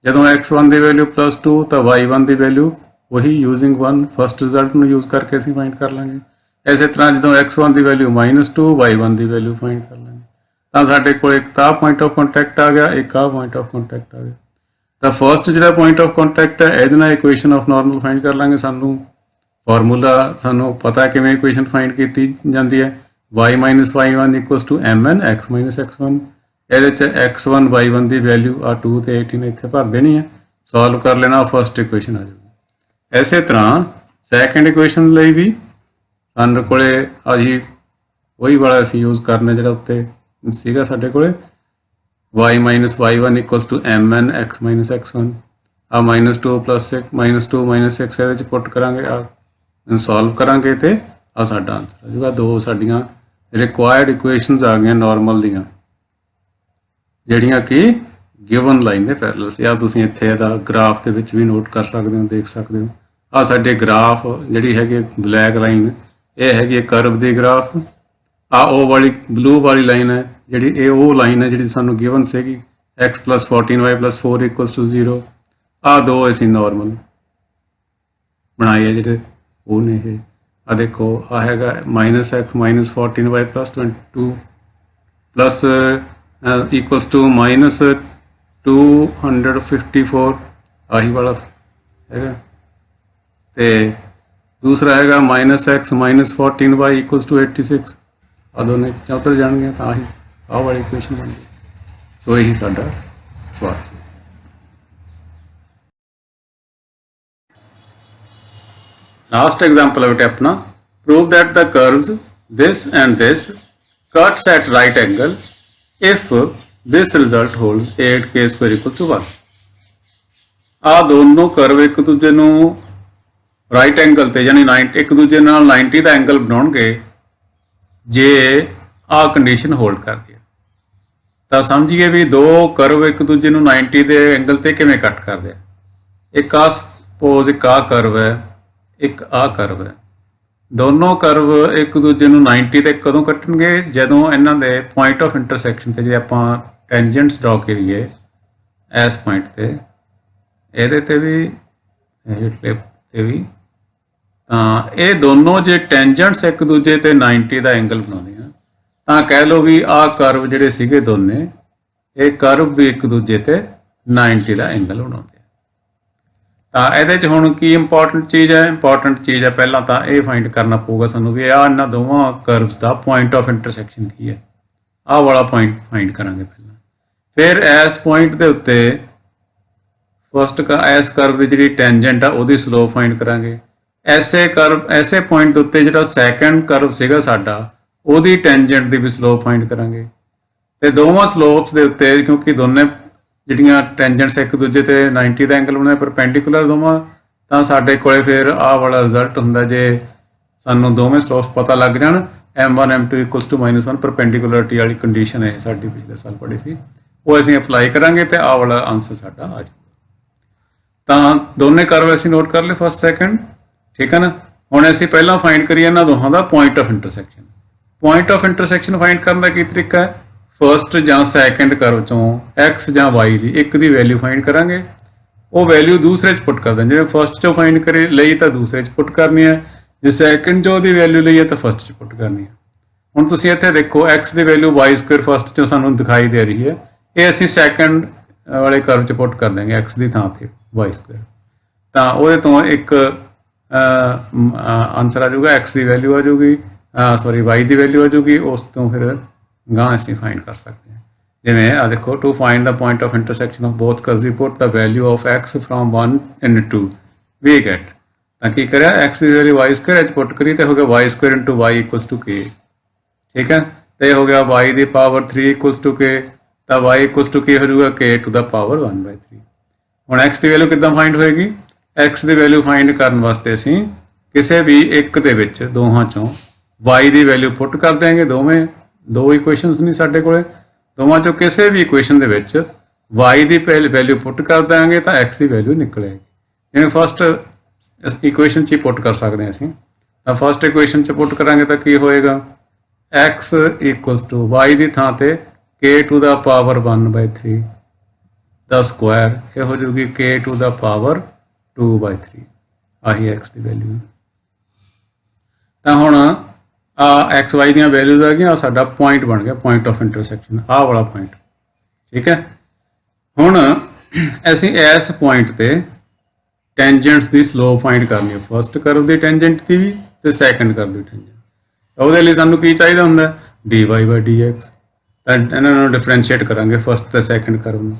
ਜਦੋਂ x1 ਦੀ ਵੈਲਿਊ +2 ਤਾਂ y1 ਦੀ ਵੈਲਿਊ ਉਹੀ ਯੂਜ਼ਿੰਗ 1 ਫਸਟ ਰਿਜ਼ਲਟ ਨੂੰ ਯੂਜ਼ ਕਰਕੇ ਅਸੀਂ ਫਾਈਂਡ ਕਰ ਲਾਂਗੇ। ਇਸੇ ਤਰ੍ਹਾਂ ਜਦੋਂ x1 ਦੀ ਵੈਲਿਊ -2 y1 ਦੀ ਵੈਲਿਊ ਫਾਈਂਡ ਕਰ ਲਾਂਗੇ। ਤਾਂ ਸਾਡੇ ਕੋਲ ਇੱਕ ਤਾਂ ਪੁਆਇੰਟ ਆਫ ਕੰਟੈਕਟ ਆ ਗਿਆ, ਇੱਕ ਆ ਪੁਆਇੰਟ ਆਫ ਕੰਟੈਕਟ ਆ ਗਿਆ। ਤਾਂ ਫਸਟ ਜਿਹੜਾ ਪੁਆਇੰਟ ਆਫ ਕੰਟੈਕਟ ਹੈ ਇਹਦੇ ਨਾਲ ਇਕੁਏਸ਼ਨ ਆਫ ਨਾਰਮਲ ਫਾਈਂਡ ਕਰ ਲਾਂਗੇ। ਸਾਨੂੰ ਫਾਰਮੂਲਾ ਸਾਨੂੰ ਪਤਾ ਕਿਵੇਂ ਇਕੁਏਸ਼ਨ ਫਾਈਂਡ ਕੀਤੀ ਜਾਂਦੀ ਹੈ, y - y1 = mn x - x1। ਇਹਦੇ 'ਚ x1 y1 ਦੀ ਵੈਲਿਊ ਆ 2 ਤੇ 18 ਇੱਥੇ ਭਰ ਦੇਣੀ ਹੈ, ਸੋਲਵ ਕਰ ਲੈਣਾ, ਫਸਟ ਇਕੁਏਸ਼ਨ ਆ ਜਾਊਗੀ। ਇਸੇ ਤਰ੍ਹਾਂ ਸੈਕੰਡ ਇਕੁਏਸ਼ਨ ਲਈ ਵੀ ਸਾਡੇ ਕੋਲੇ ਅਸੀਂ ਉਹੀ ਵਾਲਾ ਅਸੀਂ ਯੂਜ਼ ਕਰਨਾ ਜਿਹੜਾ ਉੱਤੇ ਸੀਗਾ ਸਾਡੇ ਕੋਲੇ, y - y1 = mn x - x1। ਆ -2 + 6 -2 - 6 ਇਹਦੇ 'ਚ ਪੁੱਟ ਕਰਾਂਗੇ, ਆ ਸੋਲਵ ਕਰਾਂਗੇ ਤੇ ਆ ਸਾਡਾ ਆਨਸਰ ਆ ਜਾਊਗਾ। ਦੋ ਸਾਡੀਆਂ ਰਿਕੁਆਇਰਡ ਇਕੁਏਸ਼ਨਸ ਆ ਗਈਆਂ ਨਾਰਮਲ ਦੀਆਂ, ਜਿਹੜੀਆਂ ਕਿ ਗਿਵਨ ਲਾਈਨ ਦੇ ਪੈਰਲਲ ਸੀ। ਆ ਤੁਸੀਂ ਇੱਥੇ ਇਹਦਾ ਗ੍ਰਾਫ ਦੇ ਵਿੱਚ ਵੀ ਨੋਟ ਕਰ ਸਕਦੇ ਹੋ, ਦੇਖ ਸਕਦੇ ਹੋ। ਆ ਸਾਡੇ ਗ੍ਰਾਫ ਜਿਹੜੀ ਹੈਗੀ ਬਲੈਕ ਲਾਈਨ, ਇਹ ਹੈਗੀ ਹੈ ਕਰਵ ਦੀ ਗ੍ਰਾਫ। ਆ ਉਹ ਵਾਲੀ ਬਲੂ ਵਾਲੀ ਲਾਈਨ ਹੈ ਜਿਹੜੀ, ਇਹ ਉਹ ਲਾਈਨ ਹੈ ਜਿਹੜੀ ਸਾਨੂੰ ਗਿਵਨ ਸੀਗੀ, x + 14 y + 4 = 0। ਆ ਦੋ ਅਸੀਂ ਨਾਰਮਲ ਬਣਾਏ ਹੈ ਜਿਹੜੇ ਉਹ ਨੇ ਇਹ। ਆ ਦੇਖੋ ਆ ਹੈਗਾ -x - 14 y + 22 plus equals to -254, ਆਹੀ ਵਾਲਾ ਹੈਗਾ। ਤੇ ਦੂਸਰਾ ਹੈਗਾ -x - 14 y = 86। ਆ ਦੋਨੇ ਉਤਰ ਜਾਣਗੇ ਤਾਂ ਆਹੀ ਆਹ ਵਾਲੀ ਇਕੁਏਸ਼ਨ ਬਣ ਗਈ। ਸੋ ਇਹੀ ਸਾਡਾ ਸਵਾਲ ਸੀ। ਲਾਸਟ ਐਗਜ਼ਾਮਪਲ ਹੈ ਬੇਟੇ ਆਪਣਾ, prove that the curves this and this cuts at right angle if this result holds 8k² = 1। ਆ ਦੋਨੋਂ ਕਰਵ ਇੱਕ ਦੂਜੇ ਨੂੰ ਰਾਈਟ ਐਂਗਲ ਤੇ ਯਾਨੀ 90 ਇੱਕ ਦੂਜੇ ਨਾਲ 90 ਦਾ ਐਂਗਲ ਬਣਾਉਣਗੇ ਜੇ ਆ ਕੰਡੀਸ਼ਨ ਹੋਲਡ ਕਰਦੀ ਹੈ। ਤਾਂ ਸਮਝੀਏ ਵੀ ਦੋ ਕਰਵ ਇੱਕ ਦੂਜੇ ਨੂੰ 90 ਦੇ ਐਂਗਲ ਤੇ ਕਿਵੇਂ ਕੱਟ ਕਰਦੇ ਆ। ਇੱਕ ਆ ਸਪੋਜ਼ ਇੱਕ ਆ ਕਰਵ ਹੈ, ਇੱਕ ਆ ਕਰਵ ਹੈ। ਦੋਨੋਂ ਕਰਵ ਇੱਕ ਦੂਜੇ ਨੂੰ 90 ਤੇ ਕਦੋਂ ਕੱਟਣਗੇ, ਜਦੋਂ ਇਹਨਾਂ ਦੇ ਪੁਆਇੰਟ ਆਫ ਇੰਟਰਸੈਕਸ਼ਨ ਤੇ ਜੇ ਆਪਾਂ ਟੈਂਜੈਂਟਸ ਡਰਾ ਕਰੀਏ ਇਸ ਪੁਆਇੰਟ ਤੇ, ਇਹਦੇ ਤੇ ਵੀ ਹੇਠਲੇ ਤੇ ਵੀ, ਤਾਂ ਇਹ ਦੋਨੋਂ ਜੇ ਟੈਂਜੈਂਟਸ ਇੱਕ ਦੂਜੇ ਤੇ 90 ਦਾ ਐਂਗਲ ਬਣਾਉਂਦੀਆਂ ਤਾਂ ਕਹਿ ਲਓ ਵੀ ਆਹ ਕਰਵ ਜਿਹੜੇ ਸੀਗੇ ਦੋਨੇ, ਇਹ ਕਰਵ ਵੀ ਇੱਕ ਦੂਜੇ ਤੇ 90 ਦਾ ਐਂਗਲ ਬਣਾਉਂਦੇ ਆ। ਤਾਂ ਇਹਦੇ 'ਚ ਹੁਣ ਕੀ ਇੰਪੋਰਟੈਂਟ ਚੀਜ਼ ਹੈ, ਇੰਪੋਰਟੈਂਟ ਚੀਜ਼ ਹੈ ਪਹਿਲਾਂ ਤਾਂ ਇਹ ਫਾਈਂਡ ਕਰਨਾ ਪਊਗਾ ਸਾਨੂੰ ਵੀ ਆਹ ਇਹਨਾਂ ਦੋਵਾਂ ਕਰਵਸ ਦਾ ਪੁਆਇੰਟ ਆਫ ਇੰਟਰਸੈਕਸ਼ਨ ਕੀ ਹੈ। ਆਹ ਵਾਲਾ ਪੁਆਇੰਟ ਫਾਈਂਡ ਕਰਾਂਗੇ ਪਹਿਲਾਂ, ਫਿਰ ਇਸ ਪੁਆਇੰਟ ਦੇ ਉੱਤੇ ਫਸਟ ਇਸ ਕਰਵ ਦੀ ਜਿਹੜੀ ਟੈਂਜੈਂਟ ਆ ਉਹਦੀ ਸਲੋਪ ਫਾਈਂਡ ਕਰਾਂਗੇ। ਐਸੇ ਪੁਆਇੰਟ ਦੇ ਉੱਤੇ ਜਿਹੜਾ ਸੈਕੰਡ ਕਰਵ ਸੀਗਾ ਸਾਡਾ, ਉਹਦੀ ਟੈਂਜੈਂਟ ਦੀ ਵੀ ਸਲੋਪ ਫਾਈਂਡ ਕਰਾਂਗੇ। ਤੇ ਦੋਵਾਂ ਸਲੋਪਸ ਦੇ ਉੱਤੇ ਕਿਉਂਕਿ ਦੋਨੇ ਜਿਹੜੀਆਂ ਟੈਂਜੈਂਟਸ ਇੱਕ ਦੂਜੇ ਤੇ 90 ਦਾ ਐਂਗਲ ਬਣਾਏ ਪਰਪੈਂਡੀਕੂਲਰ ਦੋਵਾਂ, ਤਾਂ ਸਾਡੇ ਕੋਲੇ ਫਿਰ ਆਹ ਵਾਲਾ ਰਿਜ਼ਲਟ ਹੁੰਦਾ ਜੇ ਸਾਨੂੰ ਦੋਵੇਂ ਸਲੋਪਸ ਪਤਾ ਲੱਗ ਜਾਣ। m1 m2 = -1 ਪਰਪੈਂਡੀਕੂਲਰਿਟੀ ਵਾਲੀ ਕੰਡੀਸ਼ਨ ਹੈ ਸਾਡੀ, ਪਿਛਲੇ ਸਾਲ ਪੜ੍ਹੀ ਸੀ, ਉਹ ਅਸੀਂ ਅਪਲਾਈ ਕਰਾਂਗੇ ਤੇ ਆਹ ਵਾਲਾ ਆਨਸਰ ਸਾਡਾ ਆ ਜਾਊਗਾ। ਤਾਂ ਦੋਨੇ ਕਰਵ ਅਸੀਂ ਨੋਟ ਕਰ ਲਏ ਫਸਟ ਸੈਕੰਡ, ਠੀਕ ਹੈ ਨਾ। ਹੁਣ ਅਸੀਂ ਪਹਿਲਾਂ ਫਾਈਂਡ ਕਰੀਏ ਇਹਨਾਂ ਦੋਹਾਂ ਦਾ point of intersection. Point of intersection find ਕਰਨ ਦਾ ਕੀ ਤਰੀਕਾ ਹੈ, ਫਸਟ ਜਾਂ ਸੈਕੰਡ ਕਰਵ ਚੋਂ x ਜਾਂ y ਦੀ ਇੱਕ ਦੀ ਵੈਲਿਊ ਫਾਈਂਡ ਕਰਾਂਗੇ, ਉਹ ਵੈਲਿਊ ਦੂਸਰੇ 'ਚ ਪੁੱਟ ਕਰ ਦਾਂਗੇ। ਜਿਵੇਂ ਫਸਟ 'ਚੋਂ ਫਾਈਂਡ ਕਰੇ ਲਈ ਤਾਂ ਦੂਸਰੇ 'ਚ ਪੁੱਟ ਕਰਨੀ ਹੈ, ਜੇ ਸੈਕੰਡ 'ਚੋਂ ਉਹਦੀ ਵੈਲਿਊ ਲਈ ਹੈ ਤਾਂ ਫਸਟ 'ਚ ਪੁੱਟ ਕਰਨੀ ਹੈ। ਹੁਣ ਤੁਸੀਂ ਇੱਥੇ ਦੇਖੋ x ਦੀ ਵੈਲਿਊ y² ਫਸਟ 'ਚੋਂ ਸਾਨੂੰ ਦਿਖਾਈ ਦੇ ਰਹੀ ਹੈ, ਇਹ ਅਸੀਂ ਸੈਕੰਡ ਵਾਲੇ ਕਰਵ 'ਚ ਪੁੱਟ ਕਰ ਦਾਂਗੇ x ਦੀ ਥਾਂ ਤੇ y²। ਤਾਂ ਉਹਦੇ ਤੋਂ ਇੱਕ ਆਨਸਰ ਆ ਜਾਊਗਾ, x ਦੀ ਵੈਲਿਊ ਆ ਜਾਊਗੀ, ਸੌਰੀ y ਦੀ ਵੈਲਿਊ ਆ ਜਾਊਗੀ। ਉਸ ਤੋਂ ਫਿਰ ਗਾਂ ਅਸੀਂ ਫਾਈਂਡ ਕਰ ਸਕਦੇ ਹਾਂ। ਜਿਵੇਂ ਆ ਦੇਖੋ, to find the point of intersection of both curves we put the value of x from 1 and 2 we get. ਤਾਂ ਕੀ ਕਰਿਆ, x ਦੀ ਵੈਲਿਊ y² 'ਚ ਪੁੱਟ ਕਰੀ ਤੇ ਹੋ ਗਿਆ y² into y equals to k, ਠੀਕ ਹੈ। ਤੇ ਹੋ ਗਿਆ y the power 3 equals to k, ਤਾਂ y equals to k ਹੋ ਜਾਊਗਾ k to the power 1/3। ਹੁਣ x ਦੀ ਵੈਲਿਊ ਕਿੱਦਾਂ ਫਾਈਂਡ ਹੋਏਗੀ, x ਦੀ ਵੈਲਿਊ ਫਾਈਂਡ ਕਰਨ ਵਾਸਤੇ ਅਸੀਂ ਕਿਸੇ ਵੀ ਇੱਕ ਦੇ ਵਿੱਚ ਦੋਹਾਂ ਚੋਂ y ਦੀ ਵੈਲਿਊ ਪੁੱਟ ਕਰ ਦਿਆਂਗੇ। ਦੋਵੇਂ ਦੋ ਇਕੁਏਸ਼ਨਸ ਨਹੀਂ ਸਾਡੇ ਕੋਲੇ, ਦੋਵਾਂ ਚੋਂ ਕਿਸੇ ਵੀ ਇਕੁਏਸ਼ਨ ਦੇ ਵਿੱਚ y ਦੀ ਵੈਲਿਊ ਪੁੱਟ ਕਰ ਦਿਆਂਗੇ ਤਾਂ x ਦੀ ਵੈਲਿਊ ਨਿਕਲੇਗੀ। ਜਿਵੇਂ ਫਸਟ ਇਕੁਏਸ਼ਨ 'ਚ ਹੀ ਪੁੱਟ ਕਰ ਸਕਦੇ ਹਾਂ ਅਸੀਂ, ਤਾਂ ਫਸਟ ਇਕੁਏਸ਼ਨ 'ਚ ਪੁੱਟ ਕਰਾਂਗੇ ਤਾਂ ਕੀ ਹੋਏਗਾ, x equals to y ਦੀ ਥਾਂ ਤੇ k to the power 1/3 the Square, ਇਹ ਹੋ ਜਾਊਗੀ k to the power 2/3। ਆਹੀ x ਦੀ ਵੈਲਿਊ। ਤਾਂ ਹੁਣ ਆ x y ਦੀਆਂ ਵੈਲਿਊਜ਼ ਆ ਗਈਆਂ, ਆ ਸਾਡਾ ਪੁਆਇੰਟ ਬਣ ਗਿਆ, ਪੁਆਇੰਟ ਆਫ ਇੰਟਰਸੈਕਸ਼ਨ, ਆਹ ਵਾਲਾ ਪੁਆਇੰਟ, ਠੀਕ ਹੈ। ਹੁਣ ਅਸੀਂ ਇਸ ਪੁਆਇੰਟ ਤੇ ਟੈਂਜੈਂਟਸ ਦੀ ਸਲੋਪ ਫਾਈਂਡ ਕਰਨੀ ਹੈ, ਫਸਟ ਕਰਵ ਦੀ ਟੈਂਜੈਂਟ ਦੀ ਵੀ ਤੇ ਸੈਕੰਡ ਕਰਵ ਦੀ ਟੈਂਜੈਂਟ। ਉਹਦੇ ਲਈ ਸਾਨੂੰ ਕੀ ਚਾਹੀਦਾ ਹੁੰਦਾ, dy/dx। ਤਾਂ ਇਹਨਾਂ ਨੂੰ ਡਿਫਰੈਂਸ਼ੀਏਟ ਕਰਾਂਗੇ ਫਸਟ ਤੇ ਸੈਕੰਡ ਕਰਵ ਨੂੰ।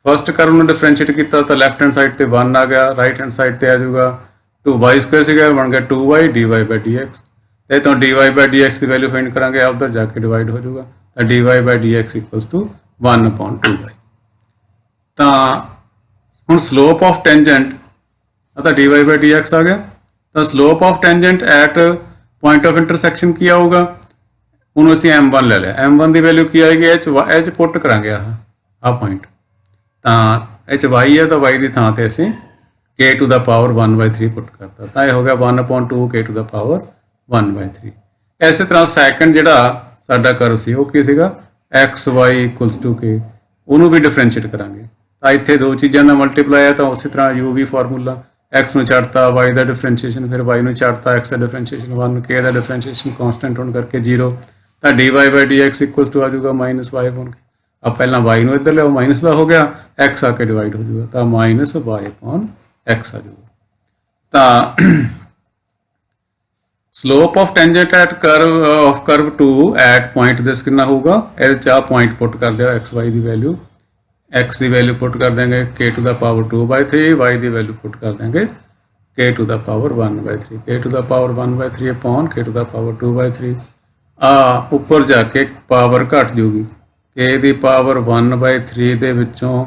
ਫਸਟ ਕਰਵ ਨੂੰ ਡਿਫਰੈਂਸ਼ੀਏਟ ਕੀਤਾ ਤਾਂ ਲੈਫਟ ਹੈਂਡ ਸਾਈਡ ਤੇ 1 ਆ ਗਿਆ, ਰਾਈਟ ਹੈਂਡ ਸਾਈਡ ਤੇ ਆ ਜਾਊਗਾ 2y² ਸੀਗਾ, ਬਣ ਗਿਆ 2y dy/dx। ਤੇ ਤੋਂ dy/dx ਦੀ ਵੈਲਿਊ ਫਾਈਂਡ ਕਰਾਂਗੇ, ਆ ਉੱਧਰ ਜਾ ਕੇ ਡਿਵਾਈਡ ਹੋ ਜਾਊਗਾ, ਤਾਂ dy/dx equals to 1/2y। ਤਾਂ ਹੁਣ ਸਲੋਪ ਆਫ ਟੈਂਜੈਂਟ ਆ ਤਾਂ dy/dx ਆ ਗਿਆ। ਤਾਂ slope of tangent at point of intersection ਕੀ ਆਊਗਾ, ਉਹਨੂੰ ਅਸੀਂ m1 ਲੈ ਲਿਆ। m1 ਦੀ ਵੈਲਿਊ ਕੀ ਆਏਗੀ, ਇਹ 'ਚ ਪੁੱਟ ਕਰਾਂਗੇ ਆਹ ਪੁਆਇੰਟ। ਤਾਂ ਇਹ 'ਚ y ਹੈ ਤਾਂ y ਦੀ ਥਾਂ ਤੇ ਅਸੀਂ k to the power 1/3 ਪੁੱਟ ਕਰਤਾ, ਤਾਂ ਇਹ ਹੋ ਗਿਆ 1/2 k to the power 1/3। ਇਸੇ ਤਰ੍ਹਾਂ ਸੈਕੰਡ ਜਿਹੜਾ ਸਾਡਾ ਕਰਵ ਸੀ ਉਹ ਕੀ ਸੀਗਾ, xy equals to k, ਉਹਨੂੰ ਵੀ ਡਿਫਰੈਂਸ਼ੀਏਟ ਕਰਾਂਗੇ। ਤਾਂ ਇੱਥੇ ਦੋ ਚੀਜ਼ਾਂ ਦਾ ਮਲਟੀਪਲਾਈ ਹੈ, ਤਾਂ ਉਸੇ ਤਰ੍ਹਾਂ u ਵੀ ਫਾਰਮੂਲਾ, x ਨੂੰ ਛੱਡਤਾ y ਦਾ ਡਿਫਰੈਂਸ਼ੀਏਸ਼ਨ, ਫਿਰ y ਨੂੰ ਛੱਡਤਾ x ਦਾ ਡਿਫਰੈਂਸ਼ੀਏਸ਼ਨ 1, k ਦਾ ਡਿਫਰੈਂਸ਼ੀਏਸ਼ਨ ਕਾਂਸਟੈਂਟ ਹੋਣ ਕਰਕੇ 0। ਤਾਂ dy/dx equals to ਆ ਜਾਊਗਾ -y ਬਣ ਕੇ। ਆ ਪਹਿਲਾਂ y ਨੂੰ ਇੱਧਰ ਲਿਆਓ, ਮਾਈਨਸ ਦਾ ਹੋ ਗਿਆ, x ਆ ਕੇ ਡਿਵਾਈਡ ਹੋ ਜਾਊਗਾ, ਤਾਂ -y/x ਆ ਜਾਊਗਾ। ਤਾਂ slope of tangent at curve 2 at point this ਕਿੰਨਾ ਹੋਊਗਾ, ਇਹਦੇ 'ਚ ਆ ਪੁਆਇੰਟ ਪੁੱਟ ਕਰ ਦਿਓ, x y ਦੀ ਵੈਲਿਊ, x ਦੀ ਵੈਲਿਊ ਪੁੱਟ ਕਰ ਦਿਆਂਗੇ k to the power 2/3, y the value ਪੁੱਟ ਕਰ ਦਿਆਂਗੇ k to the power 1/3, k to the power 1/3 upon k to the power 2/3। ਆ ਉੱਪਰ ਜਾ ਕੇ ਪਾਵਰ ਘਟ ਜੂਗੀ, k ਦੀ ਪਾਵਰ 1/3 ਦੇ ਵਿੱਚੋਂ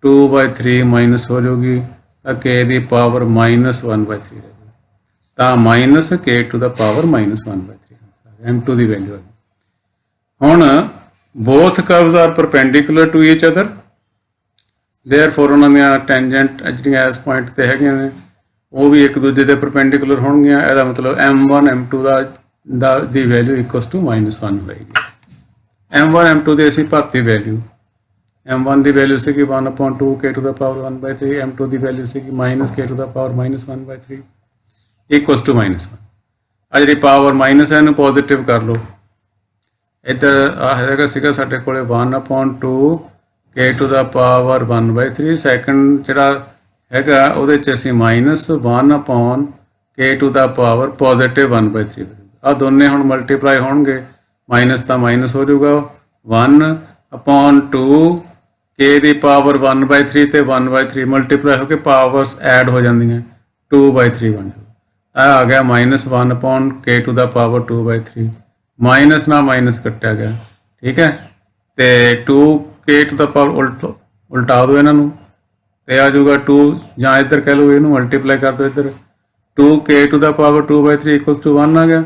2/3 ਮਾਈਨਸ ਹੋ ਜਾਊਗੀ, ਤਾਂ k ਦੀ ਪਾਵਰ -1/3 ਤਾਂ -k to the power -1/3 m2 ਦੀ ਵੈਲਿਊ ਹੈ। ਹੁਣ both curves are perpendicular to each other, therefore ਉਹਨਾਂ ਦੀਆਂ ਟੈਂਜੈਂਟ ਜਿਹੜੀਆਂ ਇਸ ਪੁਆਇੰਟ ਤੇ ਹੈਗੀਆਂ ਨੇ ਉਹ ਵੀ ਇੱਕ ਦੂਜੇ ਦੇ ਪਰਪੈਂਡੀਕੂਲਰ ਹੋਣਗੀਆਂ। ਇਹਦਾ ਮਤਲਬ m1 m2 ਦੀ ਵੈਲਿਊ ਇਕੁਅਲਸ ਟੂ -1 ਹੋਏਗੀ। m1 m2 ਦੀ ਅਸੀਂ ਭਰਤੀ ਵੈਲਿਊ, m1 ਦੀ ਵੈਲਿਊ ਸੀਗੀ 1/2 k to the power 1/3, m2 ਦੀ ਵੈਲਿਊ ਸੀਗੀ -k to the power -1/3 equals to -1। ਆ ਜਿਹੜੀ ਪਾਵਰ ਮਾਈਨਸ ਹੈ ਇਹਨੂੰ ਪੋਜ਼ੀਟਿਵ ਕਰ ਲਓ, ਇੱਧਰ ਆ ਹੈਗਾ ਸੀਗਾ ਸਾਡੇ ਕੋਲੇ 1/2 k to the power 1/3, second ਜਿਹੜਾ ਹੈਗਾ ਉਹਦੇ 'ਚ ਅਸੀਂ -1 k to the power +1/3। ਆ ਦੋਨੇ ਹੁਣ ਮਲਟੀਪਲਾਈ ਹੋਣਗੇ, ਮਾਈਨਸ ਤਾਂ ਮਾਈਨਸ ਹੋ ਜਾਊਗਾ, 1/2 k ਦੀ ਪਾਵਰ 1/3 ਤੇ 1/3 ਮਲਟੀਪਲਾਈ ਹੋ ਕੇ ਪਾਵਰਸ ਐਡ ਹੋ ਜਾਂਦੀਆਂ, 2/3 ਬਣ ਜਾਊਗਾ। ਆ ਗਿਆ -1 k to the power 2/3, minus ਨਾਲ ਮਾਈਨਸ ਕੱਟਿਆ ਗਿਆ, ਠੀਕ ਹੈ। ਤੇ 2k to the power ਉਲਟਾ ਦਿਓ ਇਹਨਾਂ ਨੂੰ, ਤੇ ਆ ਜਾਊਗਾ 2, ਜਾਂ ਇੱਧਰ ਕਹਿ ਲਓ ਇਹਨੂੰ ਮਲਟੀਪਲਾਈ ਕਰ ਦਿਓ, ਇੱਧਰ 2k to the power 2/3 equal to 1 ਆ ਗਿਆ।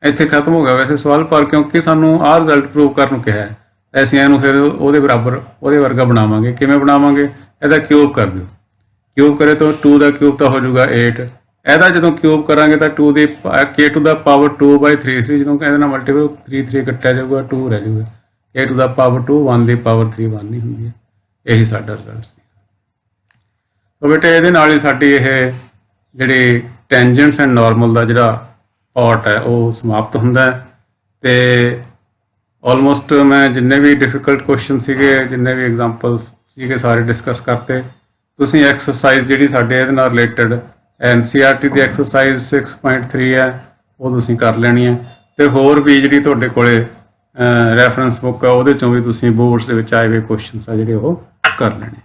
ਇੱਥੇ ਖਤਮ ਹੋ ਗਿਆ ਵੈਸੇ ਸਵਾਲ, ਪਰ ਕਿਉਂਕਿ ਸਾਨੂੰ ਆਹ ਰਿਜ਼ਲਟ ਪ੍ਰੂਵ ਕਰਨ ਨੂੰ ਕਿਹਾ ਹੈ, ਅਸੀਂ ਇਹਨੂੰ ਫਿਰ ਉਹਦੇ ਬਰਾਬਰ ਉਹਦੇ ਵਰਗਾ ਬਣਾਵਾਂਗੇ। ਕਿਵੇਂ ਬਣਾਵਾਂਗੇ, ਇਹਦਾ ਕਿਊਬ ਕਰ ਦਿਓ। ਕਿਊਬ ਕਰੇ ਤਾਂ 2 ਦਾ ਕਿਊਬ ਤਾਂ ਹੋ ਜਾਊਗਾ 8। ਇਹਦਾ ਜਦੋਂ ਕਿਊਬ ਕਰਾਂਗੇ ਤਾਂ 2 ਦੀ k ਟੂ ਦਾ ਪਾਵਰ 2/3 ਸੀ, ਜਦੋਂ ਇਹਦੇ ਨਾਲ ਮਲਟੀਪਲ 3 ਕੱਟਿਆ ਜਾਊਗਾ 2 ਰਹਿ ਜਾਊਗਾ, k to the power 2 1 the power 3 1 ਨਹੀਂ ਹੁੰਦੀ ਹੈ। ਇਹੀ ਸਾਡਾ ਰਿਜ਼ਲਟ ਸੀ। ਤਾਂ ਬੇਟੇ ਇਹਦੇ ਨਾਲ ਹੀ ਸਾਡੀ ਇਹ ਜਿਹੜੀ ਟੈਂਜੈਂਟਸ ਐਂਡ ਨਾਰਮਲ ਦਾ ਜਿਹੜਾ ਪਾਰਟ ਹੈ ਉਹ ਸਮਾਪਤ ਹੁੰਦਾ ਹੈ। ਤੇ ਆਲਮੋਸਟ ਮੈਂ ਜਿੰਨੇ ਵੀ ਡਿਫਿਕਲਟ ਕੁਐਸਚਨ ਸੀਗੇ, ਜਿੰਨੇ ਵੀ ਐਗਜ਼ਾਮਪਲਸ ਸੀਗੇ, ਸਾਰੇ ਡਿਸਕਸ ਕਰਤੇ। ਤੁਸੀਂ ਐਕਸਰਸਾਈਜ਼ ਜਿਹੜੀ ਸਾਡੇ ਇਹਦੇ ਨਾਲ ਰਿਲੇਟਡ NCERT ਦੀ ਐਕਸਰਸਾਈਜ਼ 6.3 ਹੈ ਉਹ ਤੁਸੀਂ ਕਰ ਲੈਣੀ ਹੈ। ਤੇ ਹੋਰ ਵੀ ਜਿਹੜੀ ਤੁਹਾਡੇ ਕੋਲੇ ਰੈਫਰੈਂਸ ਬੁੱਕ ਆ ਉਹਦੇ ਚੋਂ ਵੀ ਤੁਸੀਂ ਬੋਰਡਸ ਦੇ ਵਿੱਚ ਆਏ ਹੋਏ ਕੁਐਸਚਨਸ ਆ ਜਿਹੜੇ ਉਹ ਕਰ ਲੈਣੇ।